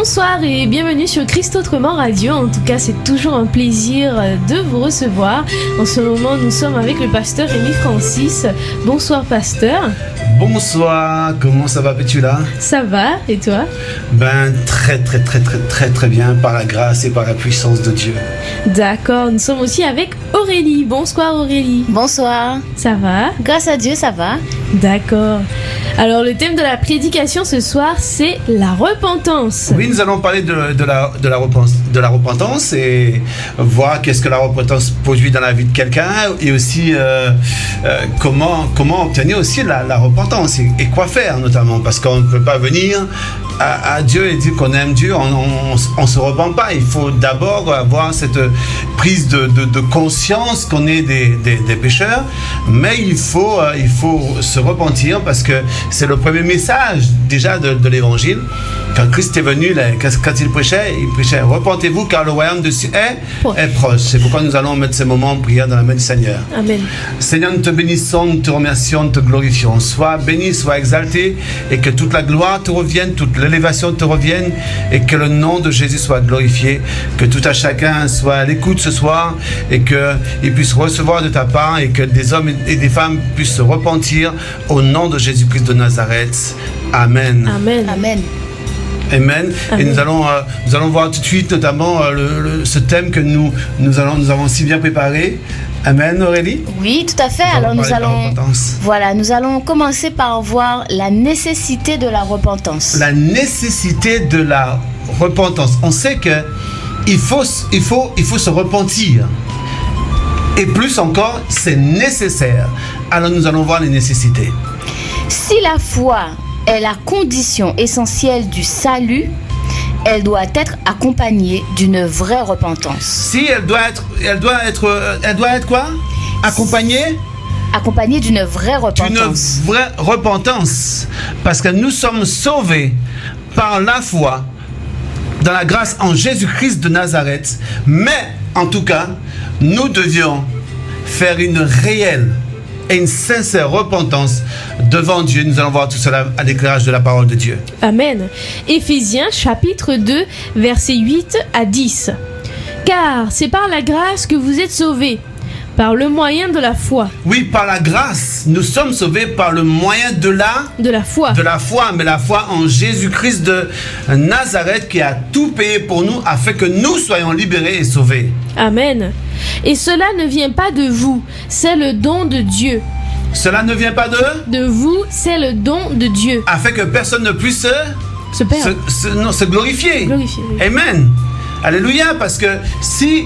Bonsoir et bienvenue sur Christ Autrement Radio. En tout cas, c'est toujours un plaisir de vous recevoir. En ce moment, nous sommes avec le pasteur Rémi Francis. Bonsoir, pasteur. Bonsoir, comment ça va, Pétula? Ça va, et toi? Très bien, par la grâce et par la puissance de Dieu. D'accord, nous sommes aussi avec Aurélie. Bonsoir, Aurélie. Bonsoir. Ça va? Grâce à Dieu, ça va. D'accord. Alors, le thème de la prédication ce soir, c'est la repentance. Oui, nous allons parler de la repentance et voir qu'est-ce que la repentance produit dans la vie de quelqu'un et aussi comment obtenir aussi la repentance et quoi faire notamment, parce qu'on ne peut pas venir à Dieu et dire qu'on aime Dieu, on se repent pas. Il faut d'abord avoir cette prise de conscience qu'on est des pécheurs, mais il faut se repentir, parce que c'est le premier message déjà de l'évangile. Quand Christ est venu, quand il prêchait repentez-vous car le royaume de Dieu est proche. C'est pourquoi nous allons mettre ces moments en prière dans la main du Seigneur. Amen. Seigneur, nous te bénissons, nous te remercions, nous te glorifions. Sois béni, sois exalté, et que toute la gloire te revienne, toute l'élévation te revienne, et que le nom de Jésus soit glorifié, que tout à chacun soit à l'écoute ce soir, et qu'il puisse recevoir de ta part, et que des hommes et des femmes puissent se repentir au nom de Jésus-Christ de Nazareth. Amen. Amen. Amen. Amen. Et nous allons voir tout de suite notamment ce thème que nous avons si bien préparé. Amen, Aurélie? Oui, tout à fait. Alors nous allons commencer par voir la nécessité de la repentance. La nécessité de la repentance. On sait que il faut se repentir. Et plus encore, c'est nécessaire. Alors nous allons voir les nécessités. Si la foi est la condition essentielle du salut, elle doit être accompagnée d'une vraie repentance. Si elle doit être quoi? Accompagnée d'une vraie repentance. D'une vraie repentance. Parce que nous sommes sauvés par la foi dans la grâce en Jésus-Christ de Nazareth. Mais, en tout cas, nous devions faire une réelle et une sincère repentance devant Dieu. Nous allons voir tout cela à l'éclairage de la parole de Dieu. Amen. Éphésiens chapitre 2, versets 8 à 10. Car c'est par la grâce que vous êtes sauvés, par le moyen de la foi. Oui, par la grâce, nous sommes sauvés par le moyen de la foi. De la foi, mais la foi en Jésus-Christ de Nazareth qui a tout payé pour nous afin que nous soyons libérés et sauvés. Amen. Et cela ne vient pas de vous, c'est le don de Dieu. Cela ne vient pas de vous, c'est le don de Dieu. Afin que personne ne puisse se glorifier. Oui. Amen. Alléluia, parce que si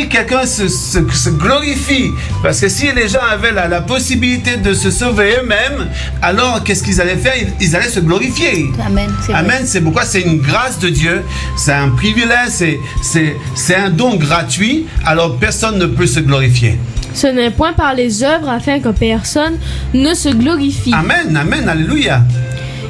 quelqu'un se glorifie, parce que si les gens avaient la possibilité de se sauver eux-mêmes, alors qu'est-ce qu'ils allaient faire? Ils allaient se glorifier. Amen. Amen, c'est pourquoi c'est une grâce de Dieu, c'est un privilège, c'est un don gratuit, alors personne ne peut se glorifier. Ce n'est point par les œuvres afin que personne ne se glorifie. Amen, amen, alléluia.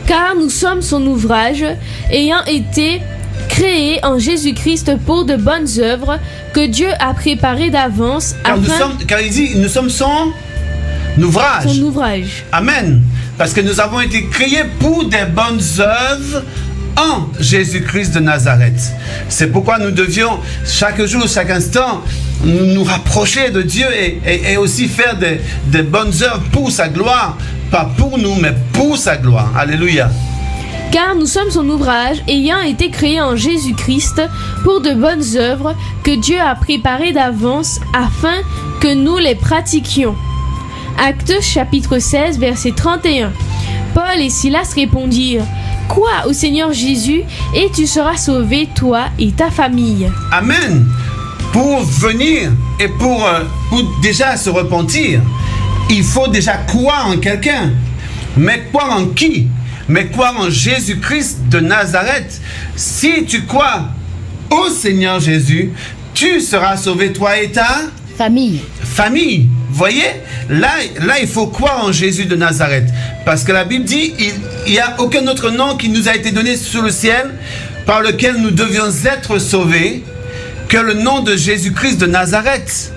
Car nous sommes son ouvrage, ayant été créé en Jésus-Christ pour de bonnes œuvres que Dieu a préparées d'avance car il dit nous sommes son ouvrage. Son ouvrage. Amen. Parce que nous avons été créés pour des bonnes œuvres en Jésus-Christ de Nazareth. C'est pourquoi nous devions chaque jour, chaque instant nous rapprocher de Dieu et aussi faire des bonnes œuvres pour sa gloire. Pas pour nous, mais pour sa gloire. Alléluia. Car nous sommes son ouvrage, ayant été créés en Jésus-Christ pour de bonnes œuvres que Dieu a préparées d'avance afin que nous les pratiquions. Actes chapitre 16, verset 31. Paul et Silas répondirent: Crois au Seigneur Jésus et tu seras sauvé, toi et ta famille. Amen. Pour venir et pour déjà se repentir, il faut déjà croire en quelqu'un. Mais croire en qui? Mais croire en Jésus-Christ de Nazareth. Si tu crois au Seigneur Jésus, tu seras sauvé, toi et ta famille. Voyez, là, il faut croire en Jésus de Nazareth. Parce que la Bible dit, il n'y a aucun autre nom qui nous a été donné sous le ciel par lequel nous devions être sauvés que le nom de Jésus-Christ de Nazareth.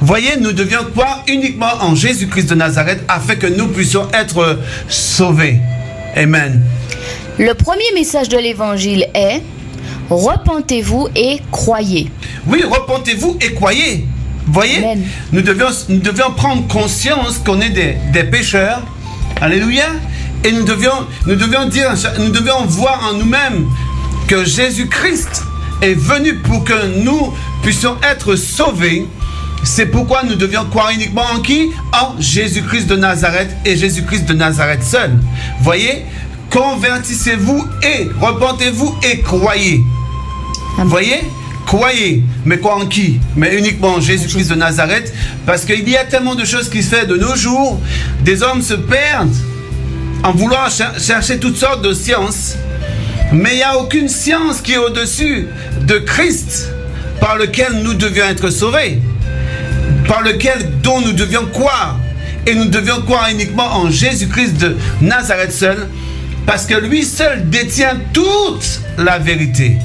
Voyez, nous devions croire uniquement en Jésus-Christ de Nazareth afin que nous puissions être sauvés. Amen. Le premier message de l'évangile est: repentez-vous et croyez. Oui, repentez-vous et croyez. Voyez, Amen. nous devions prendre conscience qu'on est des pécheurs. Alléluia. Et nous devions voir en nous-mêmes que Jésus-Christ est venu pour que nous puissions être sauvés. C'est pourquoi nous devions croire uniquement en qui? En Jésus-Christ de Nazareth et Jésus-Christ de Nazareth seul. Voyez, convertissez-vous et repentez-vous et croyez. Amen. Voyez, croyez, mais quoi en qui? Mais uniquement en Jésus-Christ de Nazareth, parce qu'il y a tellement de choses qui se font de nos jours. Des hommes se perdent en voulant chercher toutes sortes de sciences, mais il n'y a aucune science qui est au-dessus de Christ, par lequel nous devions être sauvés, dont nous devions croire. Et nous devions croire uniquement en Jésus-Christ de Nazareth seul, parce que lui seul détient toute la vérité.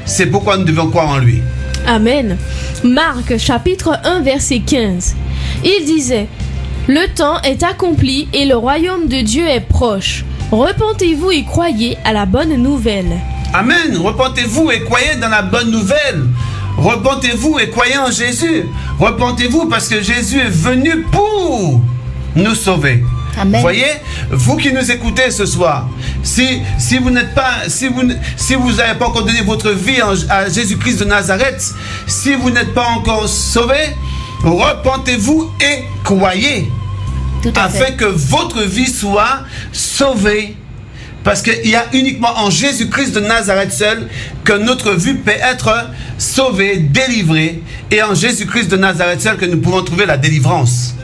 C'est pourquoi nous devons croire en lui. Amen. Marc chapitre 1 verset 15. Il disait: le temps est accompli et le royaume de Dieu est proche. Repentez-vous et croyez à la bonne nouvelle. Amen. Repentez-vous et croyez dans la bonne nouvelle. Repentez-vous et croyez en Jésus. Repentez-vous parce que Jésus est venu pour nous sauver. Amen. Voyez, vous qui nous écoutez ce soir, si vous n'avez pas encore donné votre vie à Jésus-Christ de Nazareth, si vous n'êtes pas encore sauvé, repentez-vous et croyez, afin que votre vie soit sauvée. Parce qu'il y a uniquement en Jésus-Christ de Nazareth seul que notre vie peut être sauvée, délivrée, et en Jésus-Christ de Nazareth seul que nous pouvons trouver la délivrance.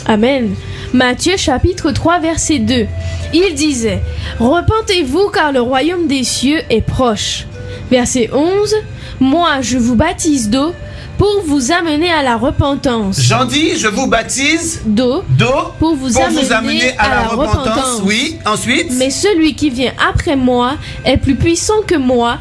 Amen. Matthieu chapitre 3 verset 2. Il disait: repentez-vous car le royaume des cieux est proche. Verset 11. Moi je vous baptise d'eau pour vous amener à la repentance. J'en dis, je vous baptise d'eau pour vous amener à la repentance. Oui, ensuite. Mais celui qui vient après moi est plus puissant que moi,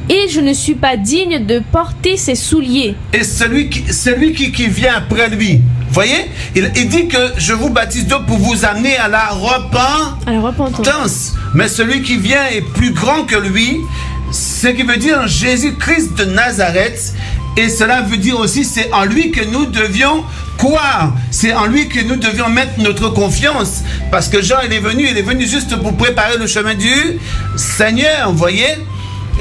et je ne suis pas digne de porter ses souliers. Et celui qui vient après lui, voyez, il dit que je vous baptise d'eau pour vous amener à la repentance. Mais celui qui vient est plus grand que lui, ce qui veut dire Jésus-Christ de Nazareth. Et cela veut dire aussi c'est en lui que nous devions croire. C'est en lui que nous devions mettre notre confiance. Parce que Jean, il est venu juste pour préparer le chemin du Seigneur, vous voyez.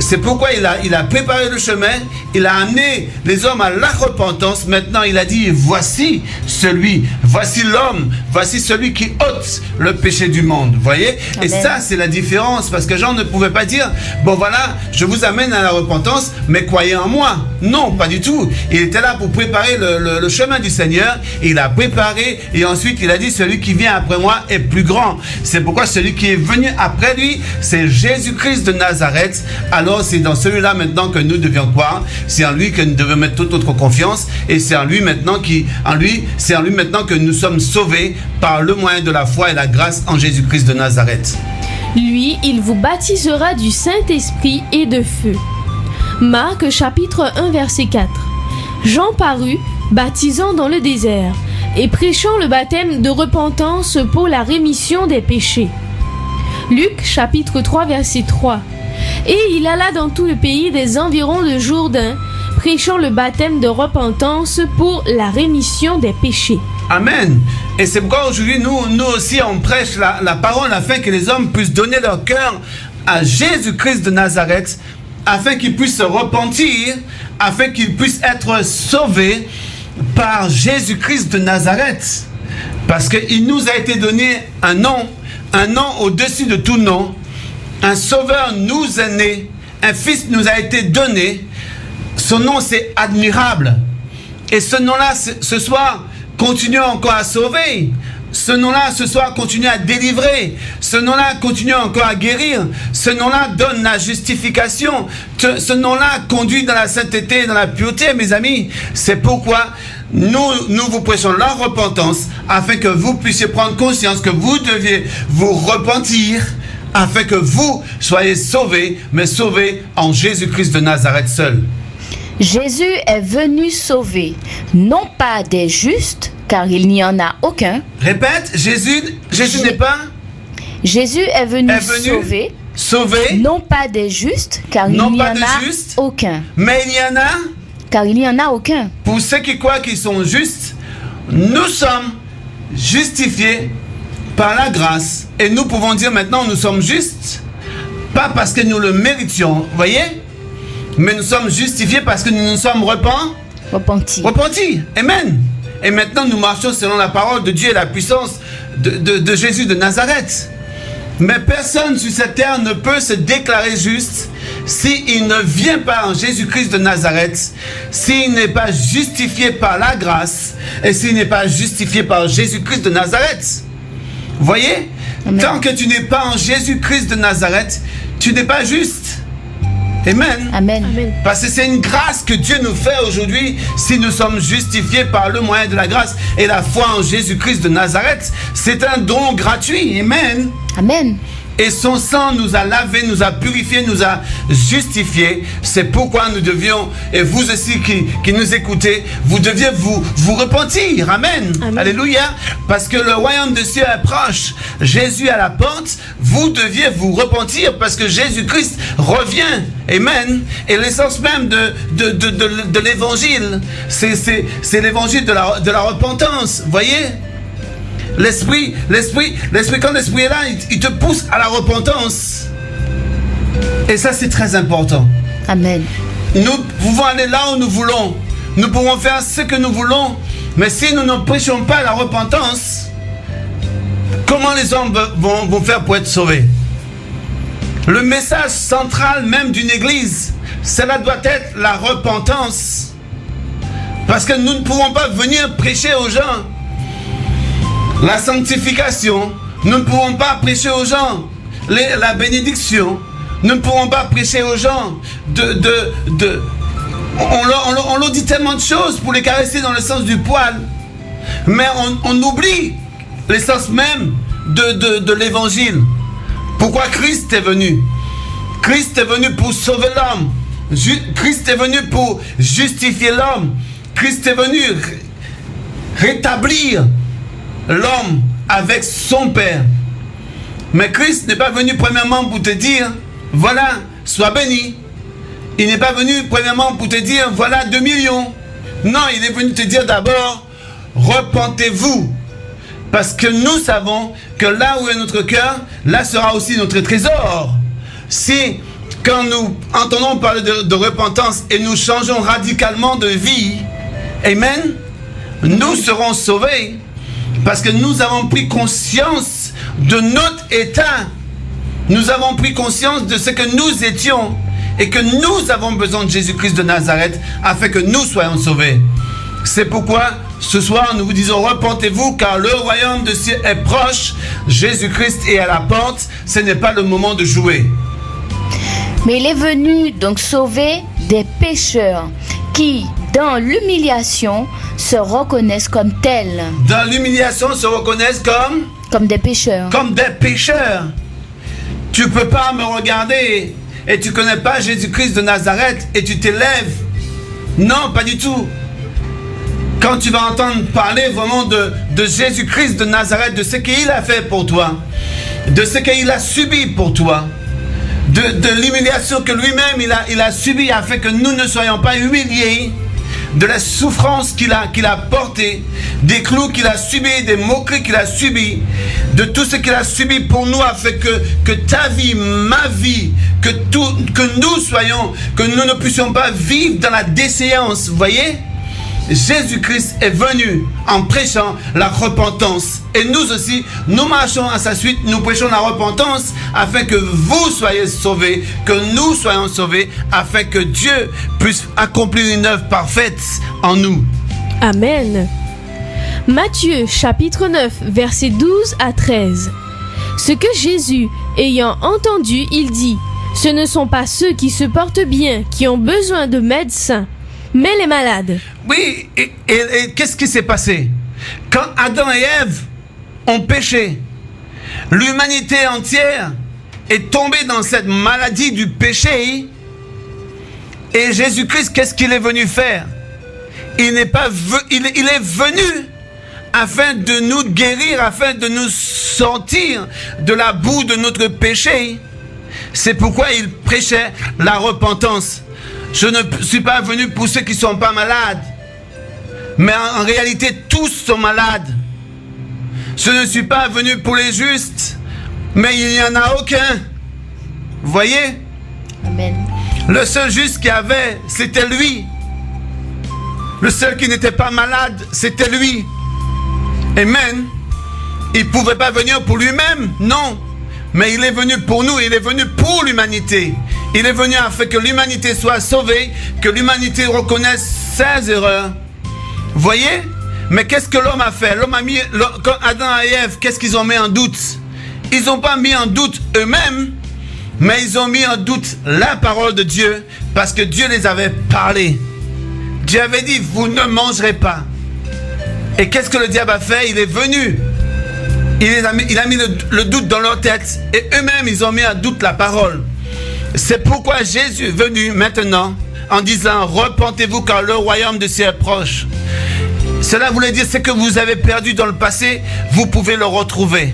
C'est pourquoi il a préparé le chemin, il a amené les hommes à la repentance. Maintenant, il a dit, voici l'homme, voici celui qui ôte le péché du monde. Vous voyez? Amen. Et ça, c'est la différence, parce que Jean ne pouvait pas dire, bon voilà, je vous amène à la repentance, mais croyez en moi. Non, pas du tout. Il était là pour préparer le chemin du Seigneur, il a préparé, et ensuite il a dit, celui qui vient après moi est plus grand. C'est pourquoi celui qui est venu après lui, c'est Jésus-Christ de Nazareth. Alors c'est dans celui-là maintenant que nous devions croire, c'est en lui que nous devons mettre toute notre confiance, et c'est en lui maintenant que nous sommes sauvés par le moyen de la foi et la grâce en Jésus-Christ de Nazareth. Lui, il vous baptisera du Saint-Esprit et de feu. Marc chapitre 1 verset 4. Jean parut, baptisant dans le désert, et prêchant le baptême de repentance pour la rémission des péchés. Luc chapitre 3 verset 3. Et il alla dans tout le pays des environs de Jourdain, prêchant le baptême de repentance pour la rémission des péchés. Amen. Et c'est pourquoi aujourd'hui, nous aussi, on prêche la parole afin que les hommes puissent donner leur cœur à Jésus-Christ de Nazareth, afin qu'ils puissent se repentir, afin qu'ils puissent être sauvés par Jésus-Christ de Nazareth. Parce qu'il nous a été donné un nom au-dessus de tout nom. Un sauveur nous est né, un fils nous a été donné. Son nom, c'est admirable. Et ce nom-là, ce soir, continue encore à sauver. Ce nom-là, ce soir, continue à délivrer. Ce nom-là, continue encore à guérir. Ce nom-là donne la justification. Ce nom-là conduit dans la sainteté et dans la pureté, mes amis. C'est pourquoi nous vous prêchons la repentance, afin que vous puissiez prendre conscience que vous deviez vous repentir, afin que vous soyez sauvés, mais sauvés en Jésus-Christ de Nazareth seul. Jésus est venu sauver, non pas des justes, car il n'y en a aucun. Répète, Jésus n'est pas. Jésus est venu sauver, non pas des justes, car il non n'y pas en de a justes, aucun. mais il y en a. Car il n'y en a aucun. Pour ceux qui croient qu'ils sont justes, nous sommes justifiés par la grâce. Et nous pouvons dire maintenant, nous sommes justes, pas parce que nous le méritions, voyez, mais nous sommes justifiés parce que nous nous sommes repentis. Amen. Et maintenant, nous marchons selon la parole de Dieu et la puissance de Jésus de Nazareth. Mais personne sur cette terre ne peut se déclarer juste s'il ne vient pas en Jésus-Christ de Nazareth, s'il n'est pas justifié par la grâce et s'il n'est pas justifié par Jésus-Christ de Nazareth. Voyez, Amen. Tant que tu n'es pas en Jésus-Christ de Nazareth, tu n'es pas juste. Amen. Amen. Amen. Parce que c'est une grâce que Dieu nous fait aujourd'hui si nous sommes justifiés par le moyen de la grâce et la foi en Jésus-Christ de Nazareth. C'est un don gratuit. Amen. Amen. Et son sang nous a lavés, nous a purifiés, nous a justifiés. C'est pourquoi nous devions, et vous aussi qui nous écoutez, vous deviez vous repentir. Amen. Amen. Alléluia. Parce que le royaume de Dieu est proche. Jésus est à la porte. Vous deviez vous repentir parce que Jésus-Christ revient. Amen. Et l'essence même de l'évangile, c'est l'évangile de la repentance. Voyez? L'esprit, quand l'esprit est là, il te pousse à la repentance. Et ça, c'est très important. Amen. Nous pouvons aller là où nous voulons. Nous pouvons faire ce que nous voulons. Mais si nous ne prêchons pas la repentance, comment les hommes vont faire pour être sauvés? Le message central même d'une église, cela doit être la repentance. Parce que nous ne pouvons pas venir prêcher aux gens la sanctification, nous ne pouvons pas prêcher aux gens la bénédiction, nous ne pouvons pas prêcher aux gens on leur dit tellement de choses pour les caresser dans le sens du poil, mais on oublie l'essence même de l'évangile. Pourquoi Christ est venu? Christ est venu pour sauver l'homme. Christ est venu pour justifier l'homme. Christ est venu rétablir l'homme avec son Père. Mais Christ n'est pas venu premièrement pour te dire, voilà, sois béni. Il n'est pas venu premièrement pour te dire, voilà 2 millions. Non, il est venu te dire d'abord, repentez-vous. Parce que nous savons que là où est notre cœur, là sera aussi notre trésor. Si, quand nous entendons parler de repentance et nous changeons radicalement de vie, amen, nous serons sauvés. Parce que nous avons pris conscience de notre état. Nous avons pris conscience de ce que nous étions. Et que nous avons besoin de Jésus-Christ de Nazareth afin que nous soyons sauvés. C'est pourquoi ce soir nous vous disons repentez-vous car le royaume de Dieu est proche. Jésus-Christ est à la porte. Ce n'est pas le moment de jouer. Mais il est venu donc sauver des pécheurs qui, dans l'humiliation, se reconnaissent comme tels. Dans l'humiliation, se reconnaissent comme des pécheurs. Comme des pécheurs. Tu ne peux pas me regarder et tu ne connais pas Jésus-Christ de Nazareth et tu t'élèves. Non, pas du tout. Quand tu vas entendre parler vraiment de Jésus-Christ de Nazareth, de ce qu'il a fait pour toi, de ce qu'il a subi pour toi, de l'humiliation que lui-même il a subi afin que nous ne soyons pas humiliés, de la souffrance qu'il a portée, des clous qu'il a subis, des moqueries qu'il a subis, de tout ce qu'il a subi pour nous afin que ta vie, ma vie, que nous ne puissions pas vivre dans la déchéance, vous voyez? Jésus-Christ est venu en prêchant la repentance. Et nous aussi, nous marchons à sa suite, nous prêchons la repentance afin que vous soyez sauvés, que nous soyons sauvés, afin que Dieu puisse accomplir une œuvre parfaite en nous. Amen. Matthieu chapitre 9, versets 12 à 13. Ce que Jésus, ayant entendu, il dit, ce ne sont pas ceux qui se portent bien qui ont besoin de médecins, mais les malades. Oui, et qu'est-ce qui s'est passé? Quand Adam et Ève ont péché, l'humanité entière est tombée dans cette maladie du péché. Et Jésus-Christ, qu'est-ce qu'il est venu faire? Il est venu afin de nous guérir, afin de nous sortir de la boue de notre péché. C'est pourquoi il prêchait la repentance. Je ne suis pas venu pour ceux qui ne sont pas malades. Mais en réalité, tous sont malades. Je ne suis pas venu pour les justes, mais il n'y en a aucun. Vous voyez? Amen. Le seul juste qu'il y avait, c'était lui. Le seul qui n'était pas malade, c'était lui. Amen. Il ne pouvait pas venir pour lui-même, non. Mais il est venu pour nous, il est venu pour l'humanité. Il est venu afin que l'humanité soit sauvée, que l'humanité reconnaisse ses erreurs. Vous voyez? Mais qu'est-ce que l'homme a fait? L'homme a mis, quand Adam et Ève, qu'est-ce qu'ils ont mis en doute? Ils n'ont pas mis en doute eux-mêmes, mais ils ont mis en doute la parole de Dieu, parce que Dieu les avait parlé. Dieu avait dit, vous ne mangerez pas. Et qu'est-ce que le diable a fait? Il est venu. Il a mis le doute dans leur tête, et eux-mêmes, ils ont mis en doute la parole. C'est pourquoi Jésus est venu maintenant, en disant, repentez-vous car le royaume de Dieu est proche. Cela voulait dire, ce que vous avez perdu dans le passé, vous pouvez le retrouver.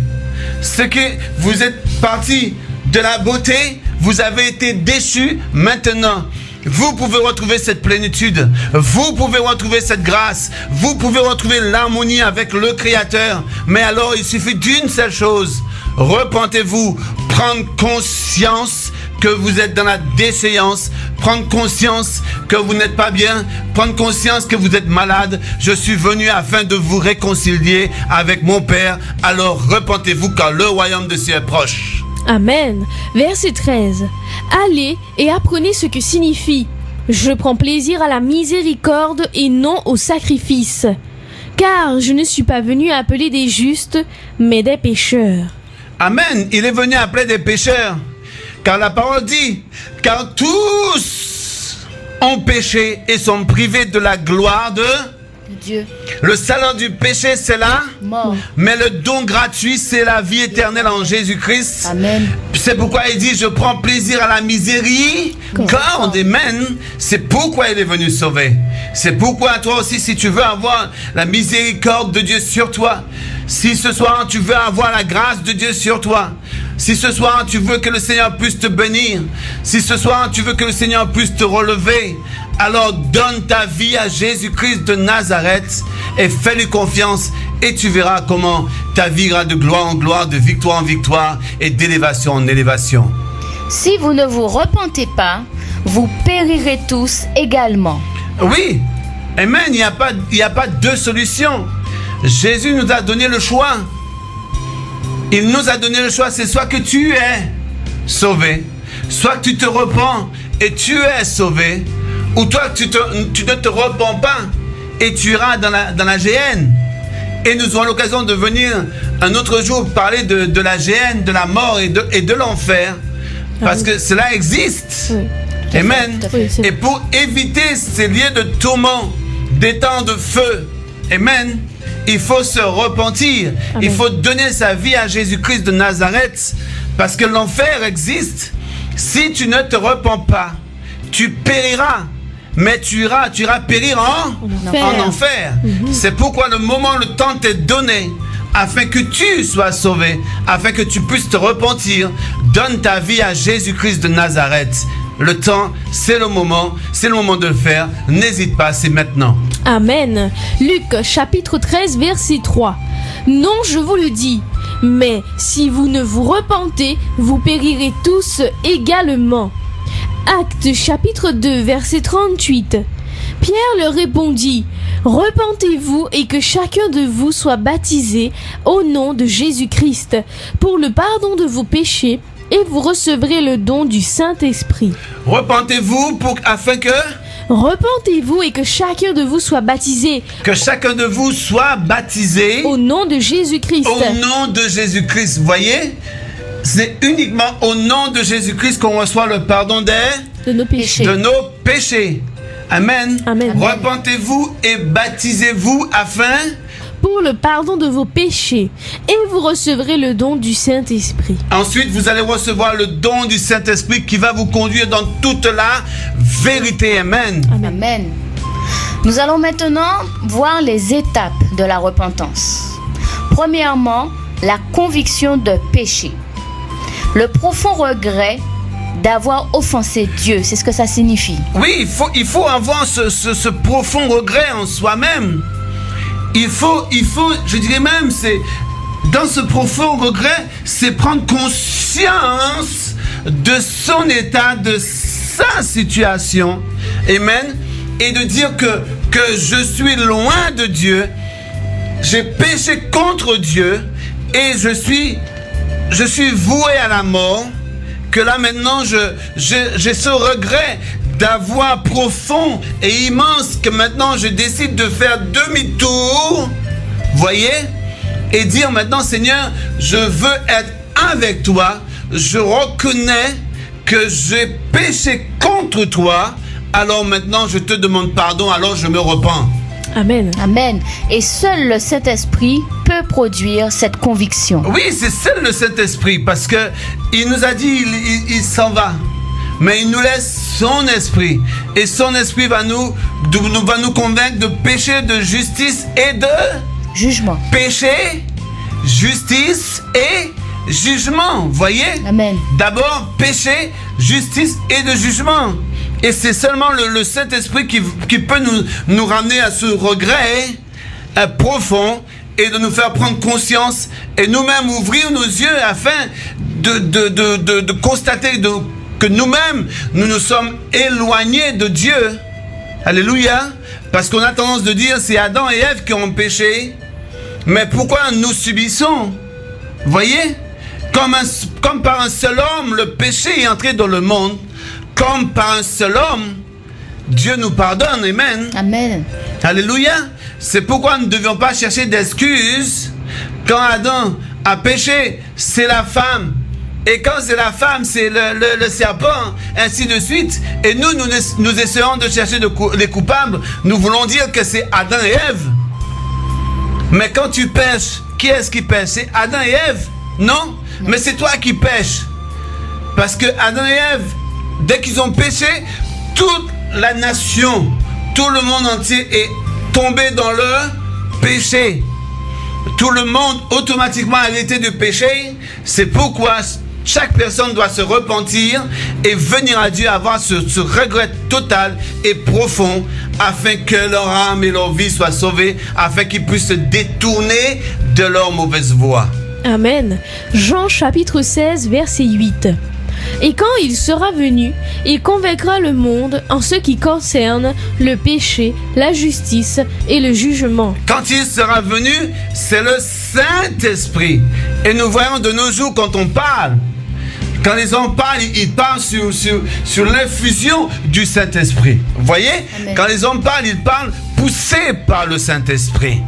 Ce que vous êtes parti de la beauté, vous avez été déchus, maintenant, vous pouvez retrouver cette plénitude, vous pouvez retrouver cette grâce, vous pouvez retrouver l'harmonie avec le Créateur. Mais alors, il suffit d'une seule chose, repentez-vous, prendre conscience que vous êtes dans la déchéance, prendre conscience que vous n'êtes pas bien, prendre conscience que vous êtes malade. Je suis venu afin de vous réconcilier avec mon Père. Alors repentez-vous car le royaume de Dieu est proche. Amen. Verset 13. Allez et apprenez ce que signifie « Je prends plaisir à la miséricorde et non au sacrifice, car je ne suis pas venu appeler des justes, mais des pécheurs. » Amen. Il est venu appeler des pécheurs. Car la parole dit, car tous ont péché et sont privés de la gloire de Dieu. Le salaire du péché, c'est la mort. Mais le don gratuit, c'est la vie éternelle en Jésus-Christ. Amen. C'est pourquoi il dit, je prends plaisir à la miséricorde. Amen. C'est pourquoi il est venu sauver. C'est pourquoi toi aussi, si tu veux avoir la miséricorde de Dieu sur toi, si ce soir tu veux avoir la grâce de Dieu sur toi, si ce soir tu veux que le Seigneur puisse te bénir, si ce soir tu veux que le Seigneur puisse te relever, alors donne ta vie à Jésus-Christ de Nazareth et fais-lui confiance et tu verras comment ta vie ira de gloire en gloire, de victoire en victoire et d'élévation en élévation. Si vous ne vous repentez pas, vous périrez tous également. Oui, amen, il n'y a pas deux solutions. Jésus nous a donné le choix. Il nous a donné le choix, c'est soit que tu es sauvé, soit que tu te repens et tu es sauvé, ou toi tu ne te repens pas et tu iras dans la géhenne. Et nous aurons l'occasion de venir un autre jour parler de la géhenne, de la mort et de l'enfer, parce que cela existe. Oui. Amen. Oui, et pour éviter ces lieux de tourment, des temps de feu, amen, il faut se repentir. Amen. Il faut donner sa vie à Jésus-Christ de Nazareth, parce que l'enfer existe. Si tu ne te repens pas, tu périras. Mais tu iras périr en enfer. C'est pourquoi le temps t'est donné, afin que tu sois sauvé, afin que tu puisses te repentir. Donne ta vie à Jésus-Christ de Nazareth. Le temps, c'est le moment de le faire. N'hésite pas, c'est maintenant. Amen. Luc chapitre 13 verset 3. Non, je vous le dis, mais si vous ne vous repentez, vous périrez tous également. Actes chapitre 2 verset 38. Pierre leur répondit, repentez-vous et que chacun de vous soit baptisé au nom de Jésus-Christ pour le pardon de vos péchés et vous recevrez le don du Saint-Esprit. Repentez-vous afin que... Repentez-vous et que chacun de vous soit baptisé. Que chacun de vous soit baptisé. Au nom de Jésus-Christ. Au nom de Jésus-Christ. Vous voyez? C'est uniquement au nom de Jésus-Christ qu'on reçoit le pardon de nos péchés. De nos péchés. Amen. Amen. Repentez-vous et baptisez-vous afin... Pour le pardon de vos péchés. Et vous recevrez le don du Saint-Esprit. Ensuite, vous allez recevoir le don du Saint-Esprit qui va vous conduire dans toute la vérité. Amen. Amen. Amen. Nous allons maintenant voir les étapes de la repentance. Premièrement, la conviction de péché. Le profond regret d'avoir offensé Dieu. C'est ce que ça signifie. Oui, il faut avoir ce profond regret en soi-même. Il faut, je dirais même, c'est dans ce profond regret, c'est prendre conscience de son état, de sa situation. Amen. Et de dire que je suis loin de Dieu, j'ai péché contre Dieu et je suis voué à la mort, que là maintenant j'ai ce regret d'avoir profond et immense que maintenant je décide de faire demi-tour, voyez, et dire maintenant Seigneur, je veux être avec toi, je reconnais que j'ai péché contre toi, alors maintenant je te demande pardon, alors je me repens. Amen. Amen. Et seul le Saint-Esprit peut produire cette conviction. Oui, c'est seul le Saint-Esprit, parce que il nous a dit, il s'en va. Mais il nous laisse son esprit. Et son esprit va nous convaincre de péché, de justice et de jugement. Péché, justice et jugement. Voyez? Amen. D'abord, péché, justice et de jugement. Et c'est seulement le Saint-Esprit qui peut nous ramener à ce regret profond et de nous faire prendre conscience et nous-mêmes ouvrir nos yeux afin de constater que nous-mêmes, nous nous sommes éloignés de Dieu. Alléluia. Parce qu'on a tendance de dire c'est Adam et Ève qui ont péché. Mais pourquoi nous subissons? Voyez? Comme par un seul homme, le péché est entré dans le monde. Comme par un seul homme, Dieu nous pardonne. Amen. Amen. Alléluia. C'est pourquoi nous ne devions pas chercher d'excuses. Quand Adam a péché, c'est la femme. Et quand c'est la femme, c'est le serpent, ainsi de suite. Et nous essayons de chercher les coupables. Nous voulons dire que c'est Adam et Ève. Mais quand tu pêches, qui est-ce qui pêche? C'est Adam et Ève? Non? Mais c'est toi qui pêches. Parce que Adam et Ève, dès qu'ils ont péché, toute la nation, tout le monde entier est tombé dans leur péché. Tout le monde automatiquement a arrêté de pécher. C'est pourquoi chaque personne doit se repentir et venir à Dieu avoir ce regret total et profond afin que leur âme et leur vie soient sauvées, afin qu'ils puissent se détourner de leur mauvaise voie. Amen. Jean chapitre 16 verset 8. Et quand il sera venu, il convaincra le monde en ce qui concerne le péché, la justice et le jugement. Quand il sera venu, c'est le Saint-Esprit. Et nous voyons de nos jours quand on parle, quand les hommes parlent, ils parlent sur l'infusion du Saint-Esprit. Vous voyez? Amen. Quand les hommes parlent, ils parlent poussés par le Saint-Esprit.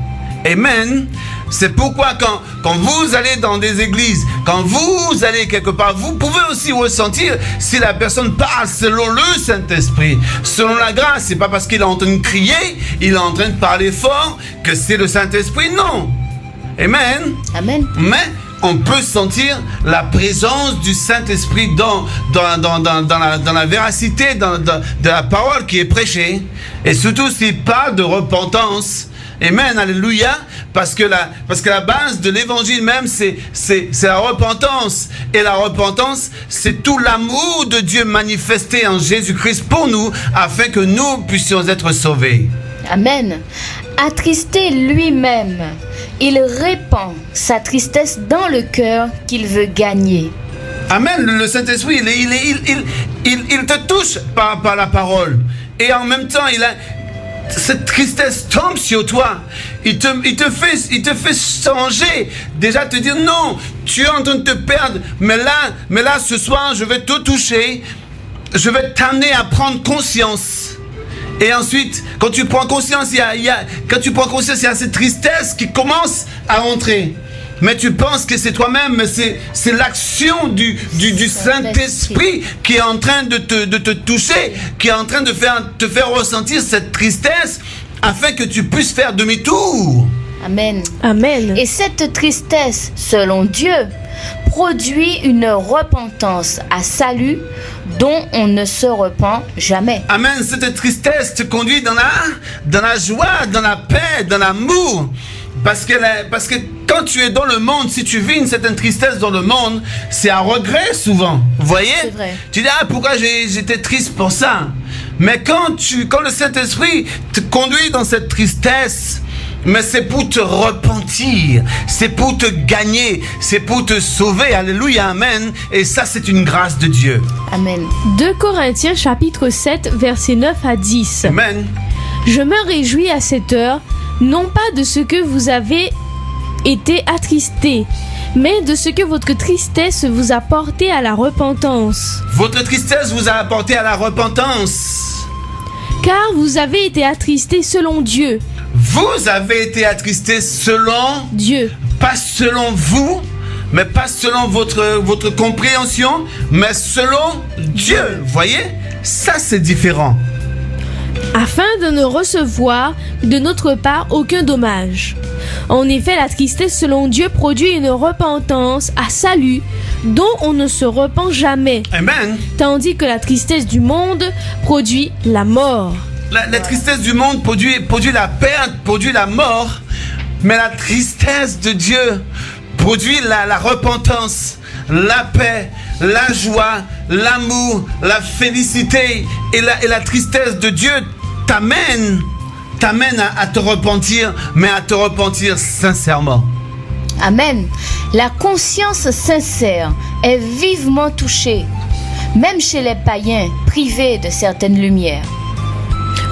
Amen. C'est pourquoi quand vous allez dans des églises, quand vous allez quelque part, vous pouvez aussi ressentir si la personne parle selon le Saint-Esprit, selon la grâce. C'est pas parce qu'il est en train de crier, il est en train de parler fort que c'est le Saint-Esprit. Non. Amen. Amen. Mais on peut sentir la présence du Saint-Esprit dans la véracité de la parole qui est prêchée. Et surtout s'il parle de repentance. Amen, alléluia, parce que la base de l'évangile même, c'est la repentance. Et la repentance, c'est tout l'amour de Dieu manifesté en Jésus-Christ pour nous, afin que nous puissions être sauvés. Amen. Attristé lui-même, il répand sa tristesse dans le cœur qu'il veut gagner. Amen, le Saint-Esprit, il te touche par la parole. Et en même temps, cette tristesse tombe sur toi. Il te fait changer. Déjà te dire non, tu es en train de te perdre. Mais là, ce soir, je vais te toucher. Je vais t'amener à prendre conscience. Et ensuite, quand tu prends conscience, il y a cette tristesse qui commence à entrer. Mais tu penses que c'est toi-même, mais c'est l'action du Saint-Esprit qui est en train de te toucher, qui est en train de te faire ressentir cette tristesse afin que tu puisses faire demi-tour. Amen. Amen. Et cette tristesse, selon Dieu, produit une repentance à salut dont on ne se repent jamais. Amen. Cette tristesse te conduit dans la joie, dans la paix, dans l'amour. Parce que quand tu es dans le monde, si tu vis une certaine tristesse dans le monde, c'est un regret souvent. Vous voyez? C'est vrai. Tu dis, pourquoi j'étais triste pour ça? Mais quand le Saint-Esprit te conduit dans cette tristesse, mais c'est pour te repentir, c'est pour te gagner, c'est pour te sauver. Alléluia, amen. Et ça, c'est une grâce de Dieu. Amen. 2 Corinthiens chapitre 7, versets 9 à 10. Amen. Je me réjouis à cette heure, non pas de ce que vous avez été attristés, mais de ce que votre tristesse vous a porté à la repentance. Votre tristesse vous a apporté à la repentance. Car vous avez été attristés selon Dieu. Vous avez été attristés selon Dieu. Pas selon vous, mais pas selon votre compréhension, mais selon Dieu. Voyez? Ça, c'est différent. Afin de ne recevoir de notre part aucun dommage. En effet, la tristesse selon Dieu produit une repentance à salut dont on ne se repent jamais. Amen. Tandis que la tristesse du monde produit la mort. La tristesse du monde produit la perte, produit la mort, mais la tristesse de Dieu produit la repentance, la paix, la joie, l'amour, la félicité. Et la tristesse de Dieu t'amène à te repentir, mais à te repentir sincèrement. Amen. La conscience sincère est vivement touchée, même chez les païens privés de certaines lumières.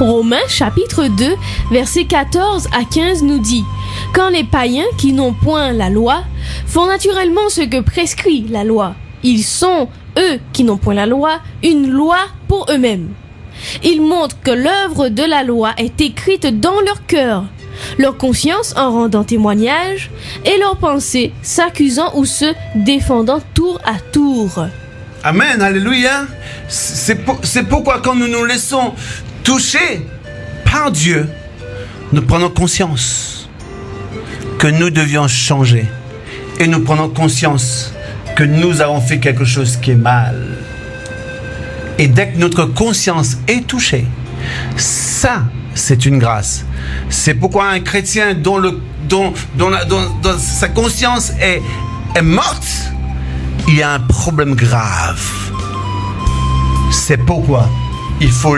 Romains chapitre 2, versets 14 à 15 nous dit: Quand les païens qui n'ont point la loi font naturellement ce que prescrit la loi, ils sont, eux qui n'ont point la loi, une loi pour eux-mêmes. Ils montrent que l'œuvre de la loi est écrite dans leur cœur, leur conscience en rendant témoignage, et leurs pensées s'accusant ou se défendant tour à tour. Amen, alléluia. C'est pourquoi quand nous nous laissons toucher par Dieu, nous prenons conscience que nous devions changer. Et nous prenons conscience que nous avons fait quelque chose qui est mal. Et dès que notre conscience est touchée, ça, c'est une grâce. C'est pourquoi un chrétien dont sa conscience est morte, il y a un problème grave. C'est pourquoi il faut